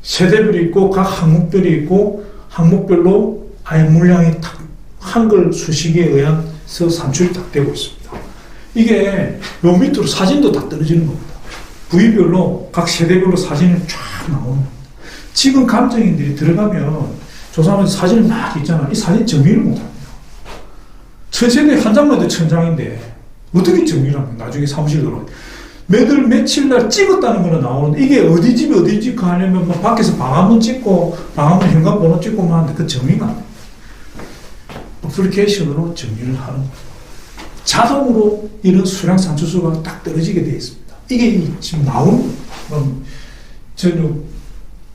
세대별이 있고 각 항목별이 있고 항목별로 아예 물량이 딱 한글 수식에 의해서 산출이 딱 되고 있습니다. 이게 요 밑으로 사진도 다 떨어지는 겁니다. 부위별로 각 세대별로 사진이 쫙 나오는 겁니다. 지금 감정인들이 들어가면 조사하면서 사진을 막 있잖아. 이 사진 정리를 못합니다. 천세대 한 장만 더 천장인데 어떻게 정리를 합니까? 나중에 사무실 들어오면 매달 며칠 날 찍었다는 거는 나오는데 이게 어디 집 어디 집 하려면 뭐 밖에서 방화문 찍고 방화문 현관번호 찍고 뭐 하는데 그 정리가 안 돼. 어플리케이션으로 정리를 하는 거예요. 자동으로 이런 수량 산출수가 딱 떨어지게 되어 있습니다. 이게 지금 나온 전육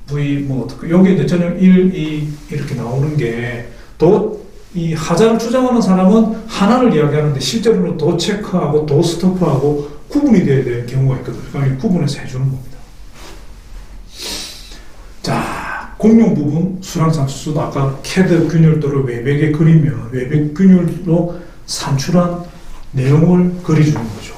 V 뭐 어떻게 여기 전육 1, 2 이렇게 나오는 게 도 이 하자를 주장하는 사람은 하나를 이야기하는데 실제로는 도 체크하고 도 스토프하고 구분이 되어야 되는 경우가 있거든요. 그러니까 구분해서 해주는 겁니다. 자, 공용 부분 수량 산출수도 아까 CAD 균열도를 외벽에 그리면 외벽 균열로 산출한 내용을 그려주는 거죠.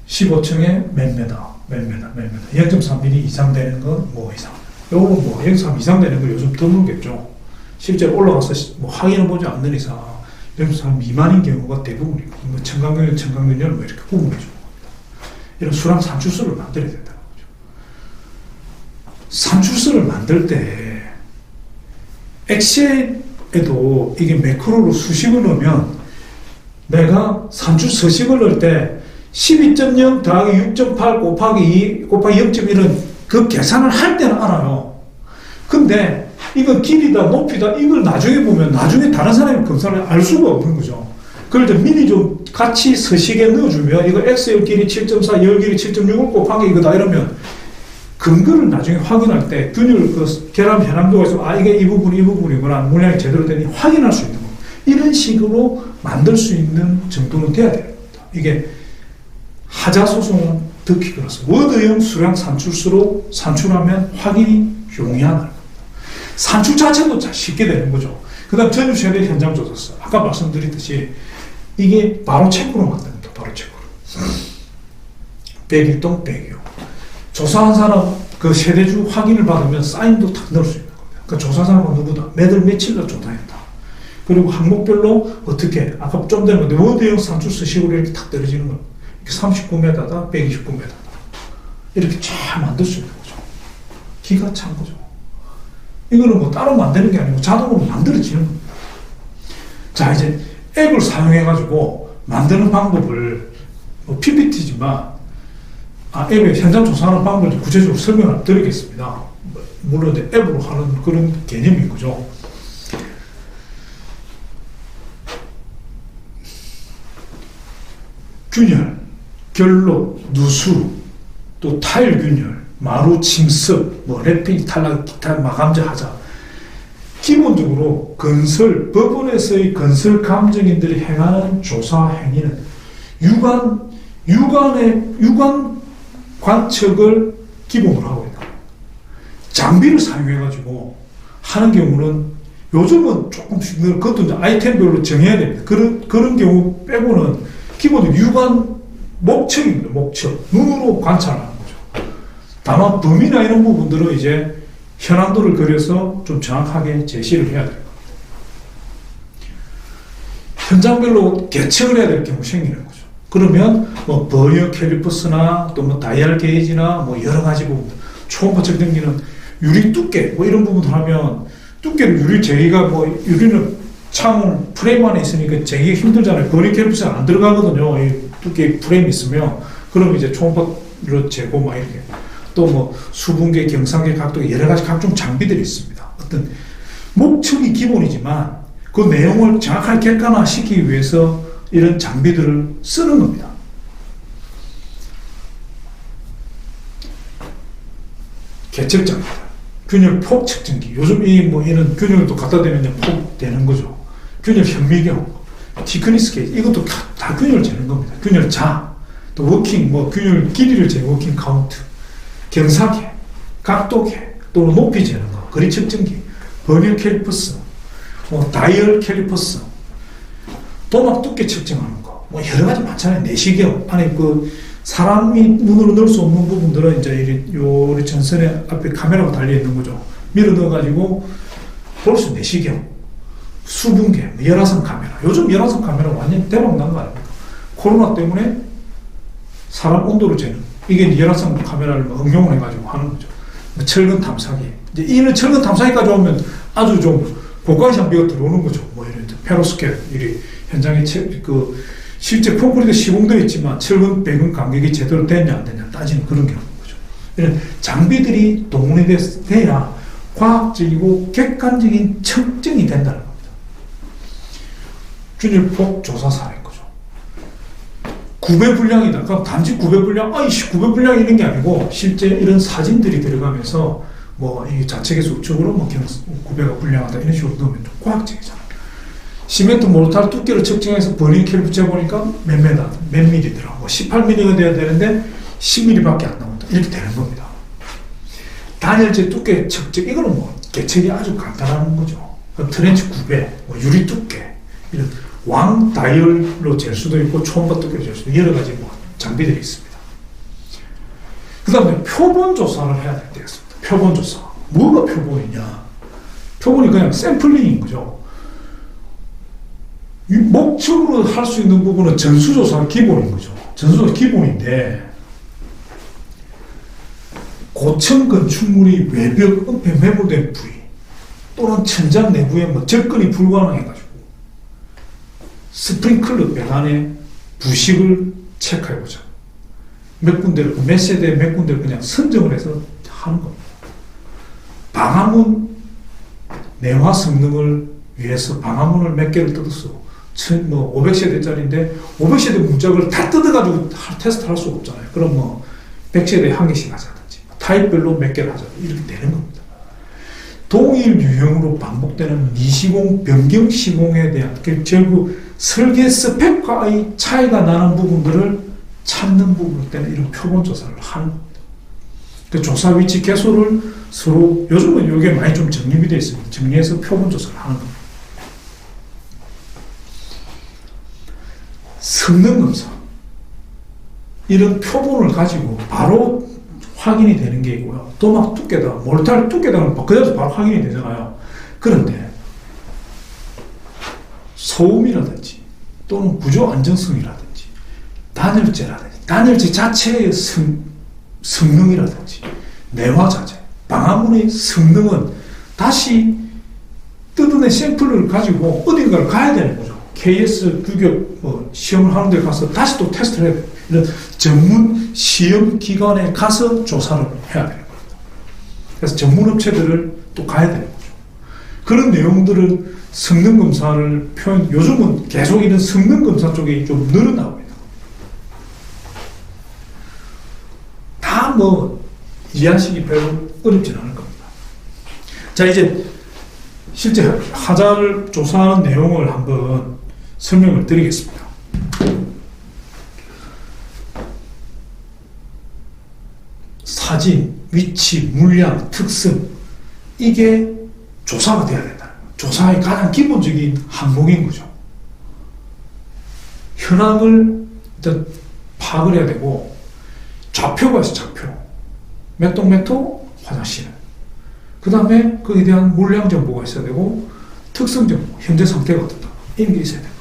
15층에 몇 메다, 0.3mm 이상 되는 건 뭐 이상. 요건 뭐 0.3 이상 되는 건 요즘 드물겠죠. 실제로 올라가서 뭐 확인해 보지 않는 이상 0.3 미만인 경우가 대부분이고, 뭐 청강균열 뭐 이렇게 구분해 주는 겁니다. 이런 수량 산출수를 만들어야 된다는 거죠. 산출수를 만들 때 엑셀에도 이게 매크로로 수식을 넣으면 내가 산출 서식을 넣을 때 12.0 더하기 6.8 곱하기 2 곱하기 0.1은 그 계산을 할 때는 알아요. 근데 이거 길이다 높이다 이걸 나중에 보면 나중에 다른 사람이 검사를 알 수가 없는 거죠. 그럴 때 미리 좀 같이 서식에 넣어주면 이거 X열 길이 7.4 열 길이 7.6을 곱하기 이거다 이러면 근거를 나중에 확인할 때 균열 그 결합 현황도가 있으면 이게 이 부분이구나 물량이 제대로 되니 확인할 수 있는 겁니다. 이런 식으로 만들 수 있는 정도는 돼야 됩니다. 이게 하자 소송은 특히 그렇습니다. 워드형 수량 산출수로 산출하면 확인이 용이한 겁니다. 산출 자체도 쉽게 되는 거죠. 그 다음 전유세대 현장 조사서. 아까 말씀드렸듯이 이게 바로 체크로 만드는 겁니다. 바로 체크로. 101동 102호. 조사한 사람 그 세대주 확인을 받으면 사인도 탁 넣을 수 있는 겁니다. 그 조사한 사람은 누구다? 매달 며칠날 조사했다. 그리고 항목별로 어떻게 아까 좀 전에 건데 워드형 산출서식으로 이렇게 탁 떨어지는 겁니다. 39m다, 129m다. 이렇게 잘 만들 수 있는 거죠. 기가 찬 거죠. 이거는 뭐 따로 만드는 게 아니고 자동으로 만들어지는 겁니다. 자, 이제 앱을 사용해가지고 만드는 방법을 뭐 PPT지만 앱에 현장 조사하는 방법을 구체적으로 설명을 드리겠습니다. 물론 앱으로 하는 그런 개념인 거죠. 균열, 결로, 누수, 또 타일 균열, 마루 침습, 뭐 랩핑, 탈락, 기타, 마감재 하자. 기본적으로 건설, 법원에서의 건설 감정인들이 행하는 조사 행위는 유관 관측을 기본으로 하고 있다. 장비를 사용해가지고 하는 경우는 요즘은 조금씩 그것도 이제 아이템별로 정해야 됩니다. 그런 경우 빼고는 기본적으로 유관 목측입니다. 목측. 눈으로 관찰하는 거죠. 다만 범위나 이런 부분들은 이제 현황도를 그려서 좀 정확하게 제시를 해야 됩니다. 현장별로 계측을 해야 될 경우 생기는 거죠. 그러면 뭐 버니어 캘리퍼스나 또 뭐 다이얼 게이지나 뭐 여러 가지 부분들, 초음파 측정기는 유리 두께 뭐 이런 부분들 하면 두께를 유리 제기가 뭐 유리는 창 프레임 안에 있으니까 제기가 힘들잖아요. 버니어 캘리퍼스가 안 들어가거든요. 이 두께 프레임이 있으면 그럼 이제 초음파로 재고 막 이렇게 또 뭐 수분계, 경사계, 각도 여러 가지 각종 장비들이 있습니다. 어떤 목측이 기본이지만 그 내용을 정확하게 객관화시키기 위해서 이런 장비들을 쓰는 겁니다. 계측장비다. 균열 폭 측정기. 요즘 이런 균열도 갖다 대면 폭 되는 거죠. 균열 현미경, 티크니스 게이지 이것도 다 균열 재는 겁니다. 균열 자, 또 워킹 뭐 균열 길이를 재는 워킹 카운트, 경사계, 각도계, 또 높이 재는 거, 거리 측정기, 버니어 캘리퍼스, 뭐 다이얼 캘리퍼스, 도막 두께 측정하는 거, 뭐 여러 가지 많잖아요. 내시경 안에 그 사람이 눈으로 넣을 수 없는 부분들은 이제 요리 전선에 앞에 카메라가 달려 있는 거죠. 밀어 넣어가지고 볼 수 있는 내시경, 수분계, 뭐 열화상 카메라. 요즘 열화상 카메라 완전 대박 난 거 아닙니까? 코로나 때문에 사람 온도를 재는 이게 열화상 카메라를 응용을 해가지고 하는 거죠. 뭐 철근 탐사기. 이제 이런 철근 탐사기까지 오면 아주 좀 고가의 장비가 들어오는 거죠. 뭐 이런 페로스케일, 현장에 실제 콘크리트 시공되어 있지만 철근, 배근 간격이 제대로 됐냐 안 됐냐 따지는 그런 경우인 거죠. 이런 장비들이 동원이 돼야 과학적이고 객관적인 측정이 된다는 겁니다. 균일폭 조사 사례인 거죠. 구배 분량이다. 그럼 단지 구배 분량, 아이씨, 구배 분량 이런 게 아니고 실제 이런 사진들이 들어가면서 뭐 이 자체계수 우측으로 뭐 구배가 불량하다 이런 식으로 넣으면 좀 과학적이잖아요. 시멘트 모르타르 두께를 측정해서 버닝 캘 붙여보니까 몇 메다, 몇 밀리더라. 뭐 18mm가 돼야 되는데 10mm밖에 안 나온다. 이렇게 되는 겁니다. 단열재 두께 측정, 이거는 뭐 계측이 아주 간단한 거죠. 트렌치 구배, 뭐 유리 두께, 이런 왕 다이얼로 잴 수도 있고 초음파 두께로 잴 수도 있고 여러 가지 뭐 장비들이 있습니다. 그 다음에 표본 조사를 해야 될 때가 있습니다. 표본 조사. 뭐가 표본이냐? 표본이 그냥 샘플링인 거죠. 목적으로 할 수 있는 부분은 전수조사가 기본인 거죠. 전수조사 기본인데 고층 건축물이 외벽, 은폐, 매몰된 부위 또는 천장 내부에 뭐 접근이 불가능해가지고 스프링클러 배관의 부식을 체크해보자. 몇 군데를, 몇 세대 몇 군데를 그냥 선정을 해서 하는 겁니다. 방화문 내화 성능을 위해서 방화문을 몇 개를 뜯었어. 뭐 500세대짜리인데 500세대 문짝을 다 뜯어가지고 테스트를 할 수가 없잖아요. 그럼 뭐 100세대에 한 개씩 하자든지 타입별로 몇 개를 하자든지 이렇게 되는 겁니다. 동일 유형으로 반복되는 미시공, 변경 시공에 대한 결국 설계 스펙과의 차이가 나는 부분들을 찾는 부분 때문에 이런 표본 조사를 하는 겁니다. 그 조사 위치 개소를 서로 요즘은 이게 많이 좀 정립이 되어 있습니다. 정리해서 표본 조사를 하는 겁니다. 성능 검사. 이런 표본을 가지고 바로 확인이 되는 게 있고요. 도막 두께다, 모르타르 두께다는 그대로 바로 확인이 되잖아요. 그런데 소음이라든지 또는 구조 안정성이라든지 단열재라든지 단열재 자체의 성능이라든지 내화 자재, 방화문의 성능은 다시 뜯어낸 샘플을 가지고 어딘가를 가야 되는 거죠. KS 규격 시험을 하는 데 가서 다시 또 테스트를 해야 돼요. 이런 전문 시험 기관에 가서 조사를 해야 되는 겁니다. 그래서 전문 업체들을 또 가야 되는 거죠. 그런 내용들은 성능 검사를 요즘은 계속 이런 성능 검사 쪽에 좀 늘어나옵니다. 다 뭐 이해하시기 별로 어렵진 않을 겁니다. 자, 이제 실제 하자를 조사하는 내용을 한번 설명을 드리겠습니다. 사진, 위치, 물량, 특성 이게 조사가 돼야 된다는 거예요. 조사의 가장 기본적인 항목인 거죠. 현황을 일단 파악을 해야 되고 좌표가 있어. 좌표. 몇 동 몇 호 화장실은. 그 다음에 거기에 대한 물량 정보가 있어야 되고 특성 정보, 현재 상태가 어떻다. 이런 게 있어야 되고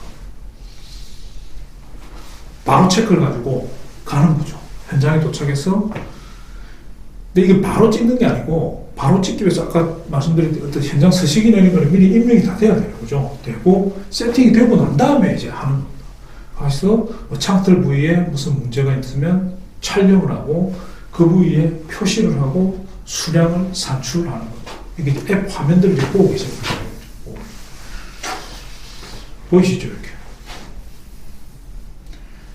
바로 체크를 가지고 가는 거죠. 현장에 도착해서. 근데 이게 바로 찍는 게 아니고 바로 찍기 위해서 아까 말씀드린 어떤 현장 서식이나 이런 거는 미리 입력이 다 돼야 되는 거죠. 되고 세팅이 되고 난 다음에 이제 하는 겁니다. 그래서 창틀 부위에 무슨 문제가 있으면 촬영을 하고 그 부위에 표시를 하고 수량을 산출하는 겁니다. 이게 앱 화면들을 보고 계십니다. 보이시죠? 이렇게.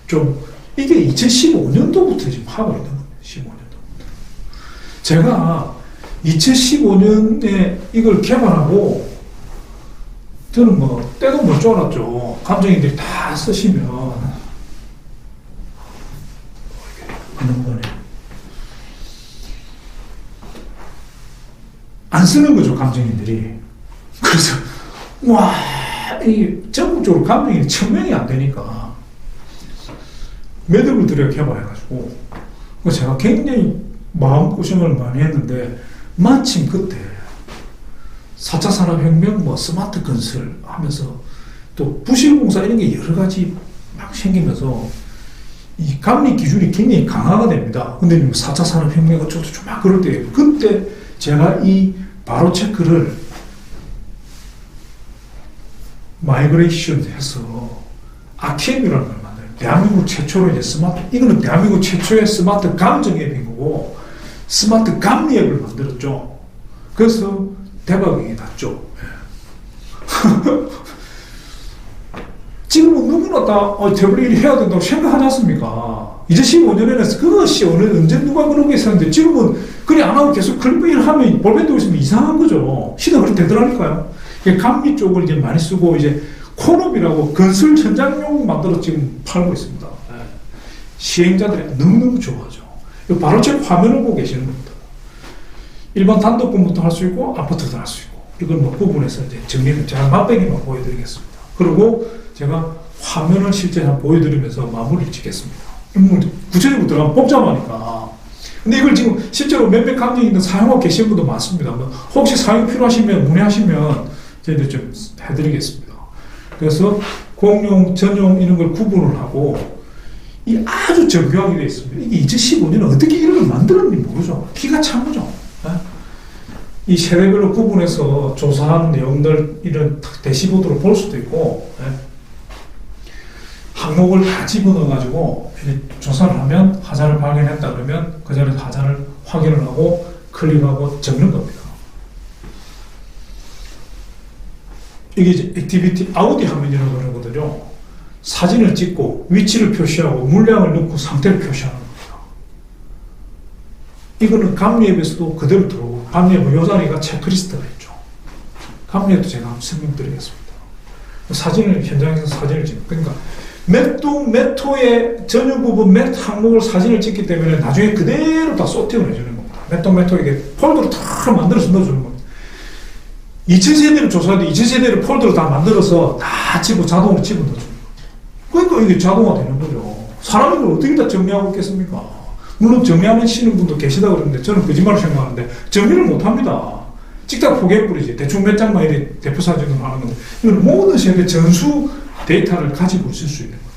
좀, 이게 2015년도부터 지금 하고 있는 겁니다. 15년도부터. 제가 2015년에 이걸 개발하고, 저는 뭐, 때도 못 쫄았죠. 감정인들이 다 쓰시면, 하는 거네. 안 쓰는 거죠, 감정인들이. 그래서, 와, 이 전국적으로 감정이 천명이 안 되니까 매듭을 들여 개발해가지고 제가 굉장히 마음고생을 많이 했는데 마침 그때 4차 산업혁명 뭐 스마트 건설 하면서 또 부실공사 이런 게 여러 가지 막 생기면서 이 감리 기준이 굉장히 강화가 됩니다. 근데 4차 산업혁명 어쩌고 막 그럴 때 그때 제가 이 바로 체크를 마이그레이션 해서 아키엠이라는 걸 만들었어요. 대한민국 최초로 이제 이거는 대한민국 최초의 스마트 감정 앱인 거고, 스마트 감리 앱을 만들었죠. 그래서 대박이 났죠. 지금은 누구나 다 태블릿 해야 된다고 생각하지 않습니까? 2015년에는 그것이 언제 누가 그런 게 있었는데, 지금은 그래 안 하고 계속 클릭을 하면 볼펜 들고 있으면 이상한 거죠. 시대가 그렇게 되더라니까요. 감리 쪽을 이제 많이 쓰고, 이제 콘업이라고 건설 현장용 만들어 지금 팔고 있습니다. 시행자들이 너무너무 좋아하죠. 바로 제 화면을 보고 계시는 겁니다. 일반 단독건물도 할 수 있고 아파트도 할 수 있고, 이걸 뭐 구분해서 이제 정리를 제가 맛배기만 보여드리겠습니다. 그리고 제가 화면을 실제 한번 보여드리면서 마무리를 짓겠습니다. 뭐 구체적으로 들어가면 복잡하니까. 근데 이걸 지금 실제로 몇몇 감정이 있는 사용하고 계신 분도 많습니다. 혹시 사용 필요하시면 문의하시면 저희들 좀 해드리겠습니다. 그래서 공용, 전용 이런 걸 구분을 하고, 이 아주 정교하게 되어 있습니다. 이게 2015년에 어떻게 이런 걸 만들었는지 모르죠. 기가 찬 거죠. 이 세대별로 구분해서 조사하는 내용들, 이런 대시보드로 볼 수도 있고, 항목을 다 집어넣어가지고 조사를 하면 하자를 발견했다 그러면 그 자리에서 하자를 확인을 하고 클릭하고 적는 겁니다. 이게 이제 액티비티 아우디 화면이라고 그러거든요. 사진을 찍고 위치를 표시하고 물량을 넣고 상태를 표시하는 겁니다. 이거는 감리앱에서도 그대로 들어오고, 감리앱은 요 자리가 체크리스트가 있죠. 감리앱도 제가 한번 설명드리겠습니다. 사진을, 현장에서 사진을 찍고, 그러니까 몇 동, 몇 호의 전용 부분, 몇 항목을 사진을 찍기 때문에 나중에 그대로 다 소팅을 해주는 겁니다. 몇 동, 몇 호에게 폴더를 다 만들어서 넣어주는 겁니다. 2000세대를 조사하는데 2000세대를 폴더로 다 만들어서 다 자동으로 집어넣어줍니다. 그러니까 이게 자동화 되는 거죠. 사람이 이걸 어떻게 다 정리하고 있겠습니까? 물론 정리하시는 분도 계시다고 그러는데 저는 거짓말을 생각하는데 정리를 못 합니다. 찍다가 포기해버리지. 대충 몇 장만 이렇게 대표 사진으로 하는 건데, 이건 모든 세대 전수 데이터를 가지고 있을 수 있는 거예요.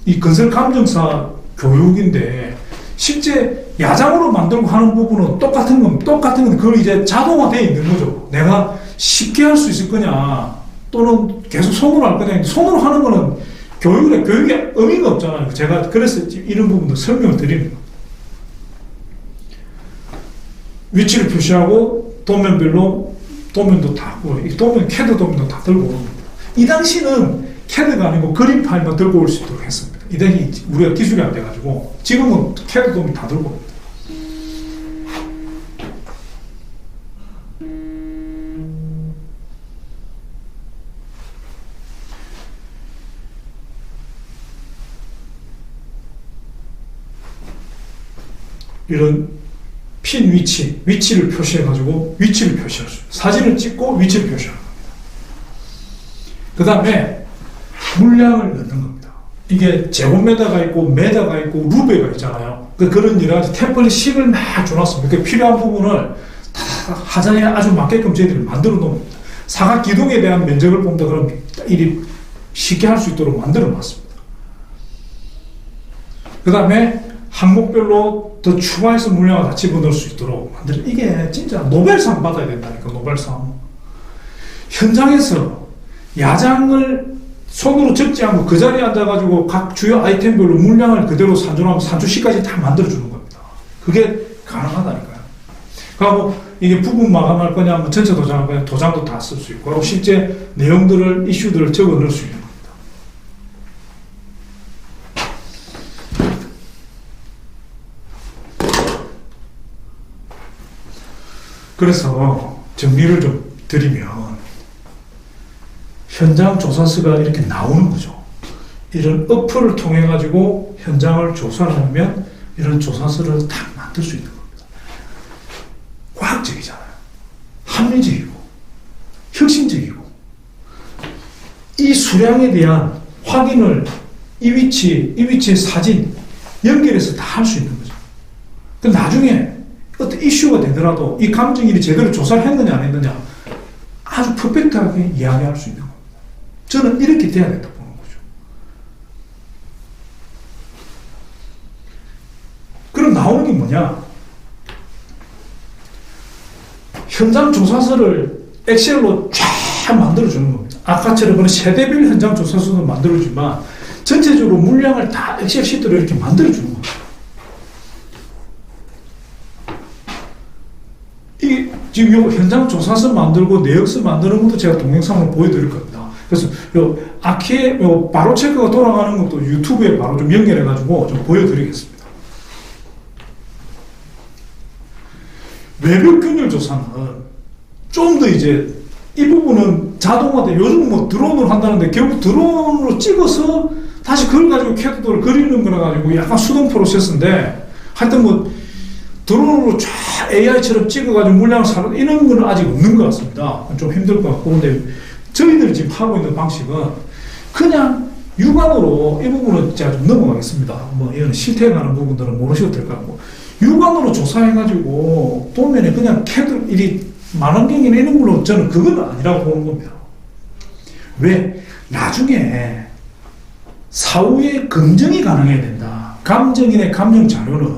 이 건설 감정사 교육인데, 실제 야장으로 만들고 하는 부분은 똑같은 건 그걸 이제 자동화되어 있는 거죠. 내가 쉽게 할 수 있을 거냐, 또는 계속 손으로 할 거냐. 손으로 하는 거는 교육에 의미가 없잖아요. 제가 그래서 이런 부분도 설명을 드립니다. 위치를 표시하고 도면별로 도면도 다 하고, 도면, 캐드 도면도 다 들고 오는 겁니다. 이 당시는 캐드가 아니고 그림 파일만 들고 올 수 있도록 했습니다. 이 당시 우리가 기술이 안 돼가지고, 지금은 캐드 도면 다 들고 옵니다. 이런 핀 위치를 표시해가지고 위치를 표시할 수 있어요. 사진을 찍고 위치를 표시하는 겁니다. 그 다음에 물량을 넣는 겁니다. 이게 제곱미터가 있고 메다가 있고 루베가 있잖아요. 그런 여러 가지 템플릿식을 막 줘놨습니다. 그 필요한 부분을 다 하자에 아주 맞게끔 저희들이 만들어 놓습니다. 사각 기둥에 대한 면적을 본다 그러면 일이 쉽게 할 수 있도록 만들어 놨습니다. 그 다음에 항목별로 더 추가해서 물량을 다 집어넣을 수 있도록 만들어. 이게 진짜 노벨상 받아야 된다니까. 노벨상. 현장에서 야장을 손으로 적지 않고 그 자리에 앉아가지고 각 주요 아이템별로 물량을 그대로 산출하면 산출시까지 다 만들어주는 겁니다. 그게 가능하다니까요. 그리고 이게 부분 마감할 거냐, 뭐 전체 도장할 거냐, 도장도 다 쓸 수 있고, 그리고 실제 내용들을, 이슈들을 적어 넣을 수 있는 겁니다. 그래서 정리를 좀 드리면, 현장 조사서가 이렇게 나오는 거죠. 이런 어플을 통해 가지고 현장을 조사를 하면 이런 조사서를 딱 만들 수 있는 겁니다. 과학적이잖아요. 합리적이고 혁신적이고, 이 수량에 대한 확인을 이 위치의 사진 연결해서 다 할 수 있는 거죠. 그 나중에 어떤 이슈가 되더라도 이 감정일이 제대로 조사를 했느냐 안 했느냐 아주 퍼펙트하게 이야기할 수 있는 겁니다. 저는 이렇게 돼야 된다 보는 거죠. 그럼 나오는 게 뭐냐? 현장 조사서를 엑셀로 쫙 만들어주는 겁니다. 아까처럼 세대별 현장 조사서도 만들어주지만 전체적으로 물량을 다 엑셀 시트로 이렇게 만들어주는 겁니다. 이게 지금 요 현장 조사서 만들고 내역서 만드는 것도 제가 동영상으로 보여드릴 겁니다. 그래서 요 아키에 요 바로 체크가 돌아가는 것도 유튜브에 바로 좀 연결해가지고 좀 보여드리겠습니다. 외벽 균열 조사는 좀 더 이제 이 부분은 자동화돼. 요즘 뭐 드론으로 한다는데 결국 드론으로 찍어서 다시 그걸 가지고 캐드도를 그리는 거라 가지고 약간 수동 프로세스인데 하여튼 뭐 드론으로 쫙 AI처럼 찍어가지고 물량을 사는 이런 거는 아직 없는 것 같습니다. 좀 힘들 것 같고. 근데 저희들이 지금 하고 있는 방식은 그냥 육안으로 이 부분은 제가 좀 넘어가겠습니다. 뭐 이거는 실태가는 부분들은 모르셔도 될 것 같고 육안으로 조사해가지고 도면에 그냥 캐드 일이 만원경이나 이런 걸로 저는 그건 아니라고 보는 겁니다. 왜? 나중에 사후에 검증이 가능해야 된다. 감정인의 감정 자료는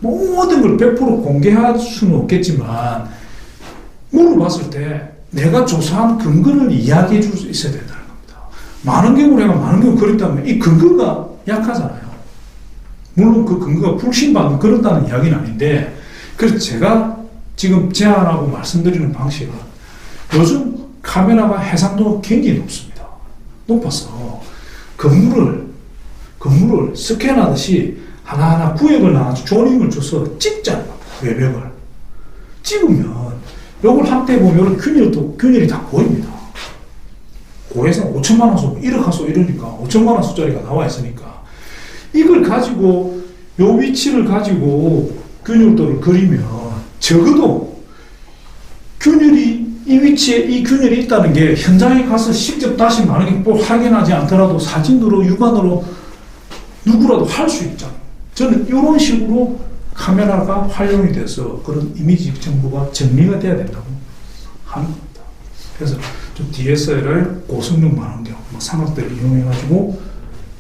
모든 걸 100% 공개할 수는 없겠지만 물어봤을 때 내가 조사한 근거를 이야기해 줄 수 있어야 된다는 겁니다. 많은 경우 내가 많은 경우 그랬다면 이 근거가 약하잖아요. 물론 그 근거가 불신받는 그런다는 이야기는 아닌데 그래서 제가 지금 제안하고 말씀드리는 방식은 요즘 카메라가 해상도가 굉장히 높습니다. 높아서 건물을 스캔하듯이 하나하나 구역을 나눠서 조닝을 줘서 찍잖아요. 외벽을 찍으면 요걸 확대해 보면 균열이 다 보입니다. 고해상 5천만 원 소, 1억 하소 이러니까 5천만 원 소짜리가 나와 있으니까 이걸 가지고 요 위치를 가지고 균열도를 그리면 적어도 균열이 이 위치에 이 균열이 있다는 게 현장에 가서 직접 다시 만약에 꼭 확인하지 않더라도 사진으로 육안으로 누구라도 할 수 있잖아요. 저는 이런 식으로 카메라가 활용이 돼서 그런 이미지 정보가 정리가 돼야 된다고 하는 겁니다. 그래서 좀 DSLR 고성능 망원경, 삼각대를 이용해가지고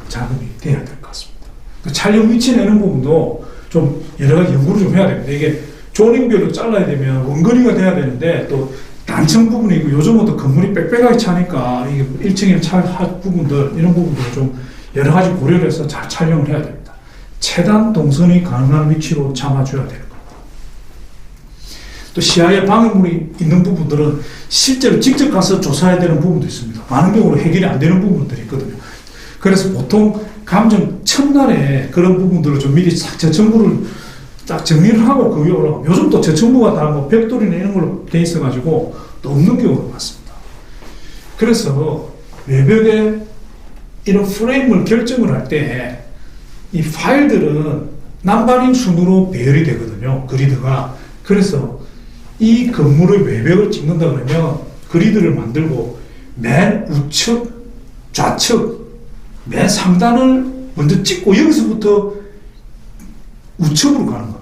작업이 돼야 될 것 같습니다. 촬영 위치 내는 부분도 좀 여러 가지 연구를 좀 해야 됩니다. 이게 조닝별로 잘라야 되면 원거리가 돼야 되는데 또 단층 부분이 있고 요즘은 또 건물이 빽빽하게 차니까 이게 1층에 할 부분들 이런 부분들 좀 여러 가지 고려를 해서 잘 촬영을 해야 됩니다. 최단 동선이 가능한 위치로 잡아줘야 되는 겁니다. 또 시야에 방해물이 있는 부분들은 실제로 직접 가서 조사해야 되는 부분도 있습니다. 많은 경우로 해결이 안 되는 부분들이 있거든요. 그래서 보통 감정 첫날에 그런 부분들을 좀 미리 싹 저첨부를 딱 정리를 하고 그 위에 올라가면 요즘 또 저첨부가 다 뭐 벽돌이나 이런 걸로 돼 있어가지고 또 없는 경우가 많습니다. 그래서 외벽에 이런 프레임을 결정을 할 때 이 파일들은 남발인 순으로 배열이 되거든요. 그리드가. 그래서 이 건물의 외벽을 찍는다 그러면 그리드를 만들고 맨 우측, 좌측, 맨 상단을 먼저 찍고 여기서부터 우측으로 가는 겁니다.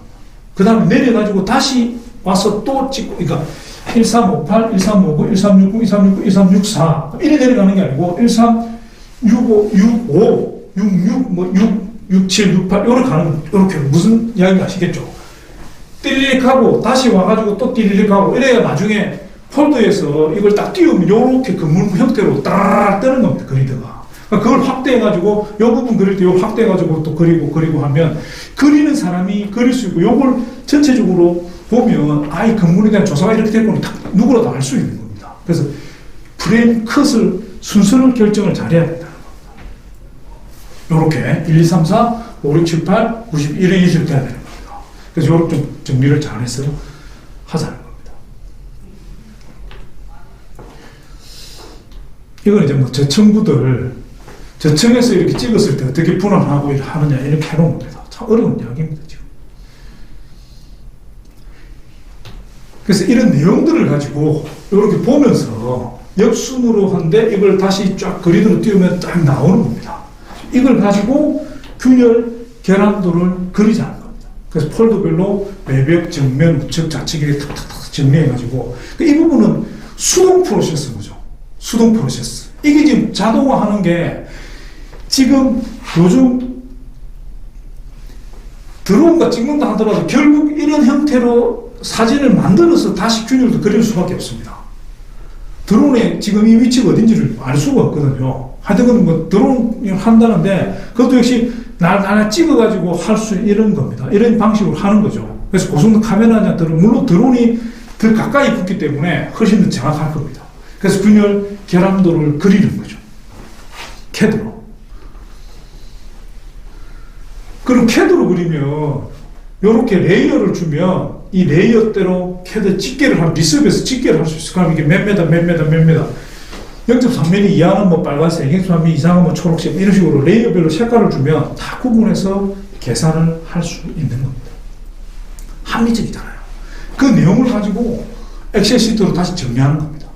그 다음에 내려가지고 다시 와서 또 찍고, 그러니까 1358, 1359, 1369, 1369, 1364 이래 내려가는 게 아니고 1365, 65, 66, 뭐 67, 68 이렇게 가는, 이렇게 무슨 이야기 아시겠죠? 띠리릭 하고 다시 와가지고 또 띠리릭 하고 이래야 나중에 폴더에서 이걸 딱 띄우면 이렇게 건물 형태로 따라락 뜨는 겁니다. 그리드가. 그걸 확대해가지고 이 부분 그릴 때 이걸 확대해가지고 또 그리고 하면 그리는 사람이 그릴 수 있고 이걸 전체적으로 보면 이 건물에 대한 조사가 이렇게 됐구나 누구라도 알 수 있는 겁니다. 그래서 프레임 컷을 순서를 결정을 잘해야 된다는 겁니다. 이렇게 1, 2, 3, 4, 5, 6, 7, 8, 90 이런 식으로 돼야 되는 겁니다. 그래서 이렇게 좀 정리를 잘해서 하자는 겁니다. 이건 이제 뭐 저층에서 이렇게 찍었을 때 어떻게 분할하고 하느냐 이렇게 해놓은 겁니다. 참 어려운 이야기입니다 지금. 그래서 이런 내용들을 가지고 이렇게 보면서 역순으로 한데 이걸 다시 쫙 그리드로 띄우면 딱 나오는 겁니다. 이걸 가지고 균열 계란도를 그리자는 겁니다. 그래서 폴더별로 외벽, 정면, 우측, 좌측 이렇게 탁탁탁 정리해가지고 이 부분은 수동 프로세스인 거죠. 수동 프로세스. 이게 지금 자동화하는 게 지금 요즘 드론과 찍는다 하더라도 결국 이런 형태로 사진을 만들어서 다시 균열도 그릴 수밖에 없습니다. 드론에 지금 이 위치가 어딘지를 알 수가 없거든요. 하여튼 뭐 드론 한다는데 그것도 역시 날 찍어가지고 할 수 이런 겁니다. 이런 방식으로 하는 거죠. 그래서 고성능 카메라냐 물론 드론이 더 가까이 붙기 때문에 훨씬 더 정확할 겁니다. 그래서 균열 결함도를 그리는 거죠. 캐드로. 그럼 캐드로 그리면 이렇게 레이어를 주면 이 레이어대로 캐드 집게를 한 리습에서 집게를 할 수 있어요. 그럼 이게 몇 메다 0.3mm 이하는 뭐 빨간색, 0.3mm 이상은 뭐 초록색 이런 식으로 레이어별로 색깔을 주면 다 구분해서 계산을 할 수 있는 겁니다. 합리적이잖아요. 그 내용을 가지고 엑셀 시트로 다시 정리하는 겁니다.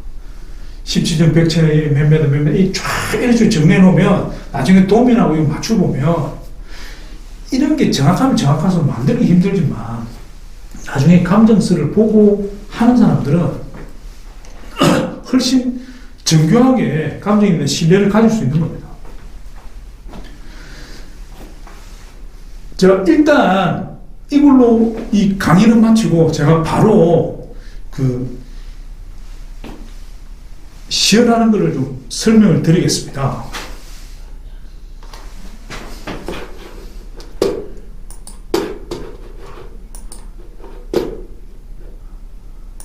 17점 백체의 몇 메다 이쫙 이런 식으로 정리해 놓으면 나중에 도면하고 이거 맞춰보면 이런 게 정확하면 정확해서 만들기 힘들지만 나중에 감정서를 보고 하는 사람들은 훨씬 정교하게 감정에 대한 신뢰를 가질 수 있는 겁니다. 제가 일단 이걸로 이 강의는 마치고 제가 바로 그 시연하는 것을 좀 설명을 드리겠습니다.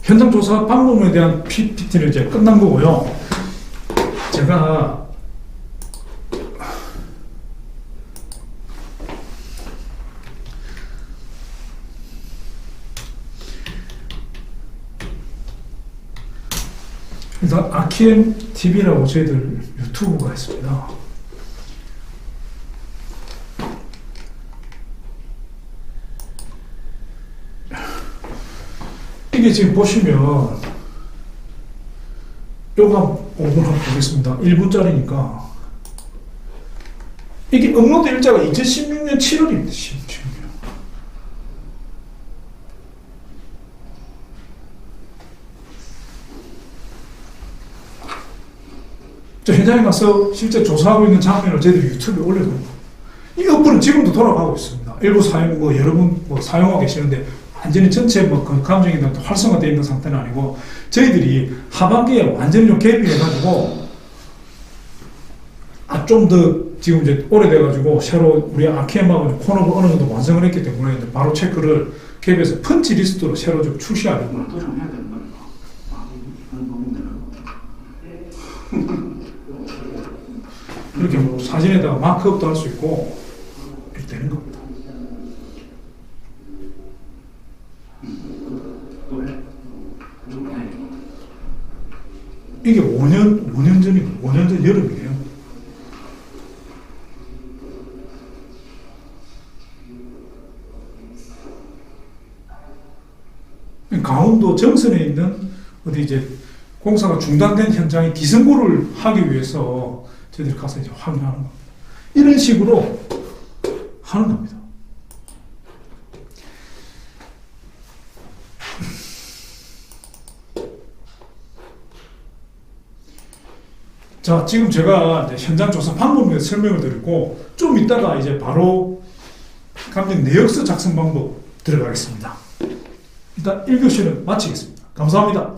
현장 조사 방법에 대한 PPT는 이제 끝난 거고요. 제가 일단 아키엠 TV라고 저희들 유튜브가 있습니다. 이게 지금 보시면 요거 5분 한번 보겠습니다. 1분짜리니까 이게 업로드 일자가 2016년 7월입니다. 16년. 저 현장에 가서 실제 조사하고 있는 장면을 저희들이 유튜브에 올려놓은 이 어플은 지금도 돌아가고 있습니다. 일부 여러분 사용하고 계시는데 완전히 전체 그 감정이 활성화되어 있는 상태는 아니고 저희들이 하반기에 완전히 좀 개비해가지고 좀 더 지금 이제 오래돼가지고 새로 우리 아키엠하고 코너를 어느 정도 완성을 했기 때문에 이제 바로 체크를 개비해서 펀치 리스트로 새로 좀 출시하려고 합니다. 이렇게 뭐 사진에다가 마크업도 할 수 있고 이렇게 되는 겁니다. 이게 5년 전이고 5년 전 여름이에요. 강원도 정선에 있는 어디 이제 공사가 중단된 현장에 기승고를 하기 위해서 저희들이 가서 이제 확인하는 겁니다. 이런 식으로 하는 겁니다. 자, 지금 제가 이제 현장 조사 방법에 설명을 드렸고, 좀 이따가 이제 바로 감정 내역서 작성 방법 들어가겠습니다. 일단 1교시는 마치겠습니다. 감사합니다.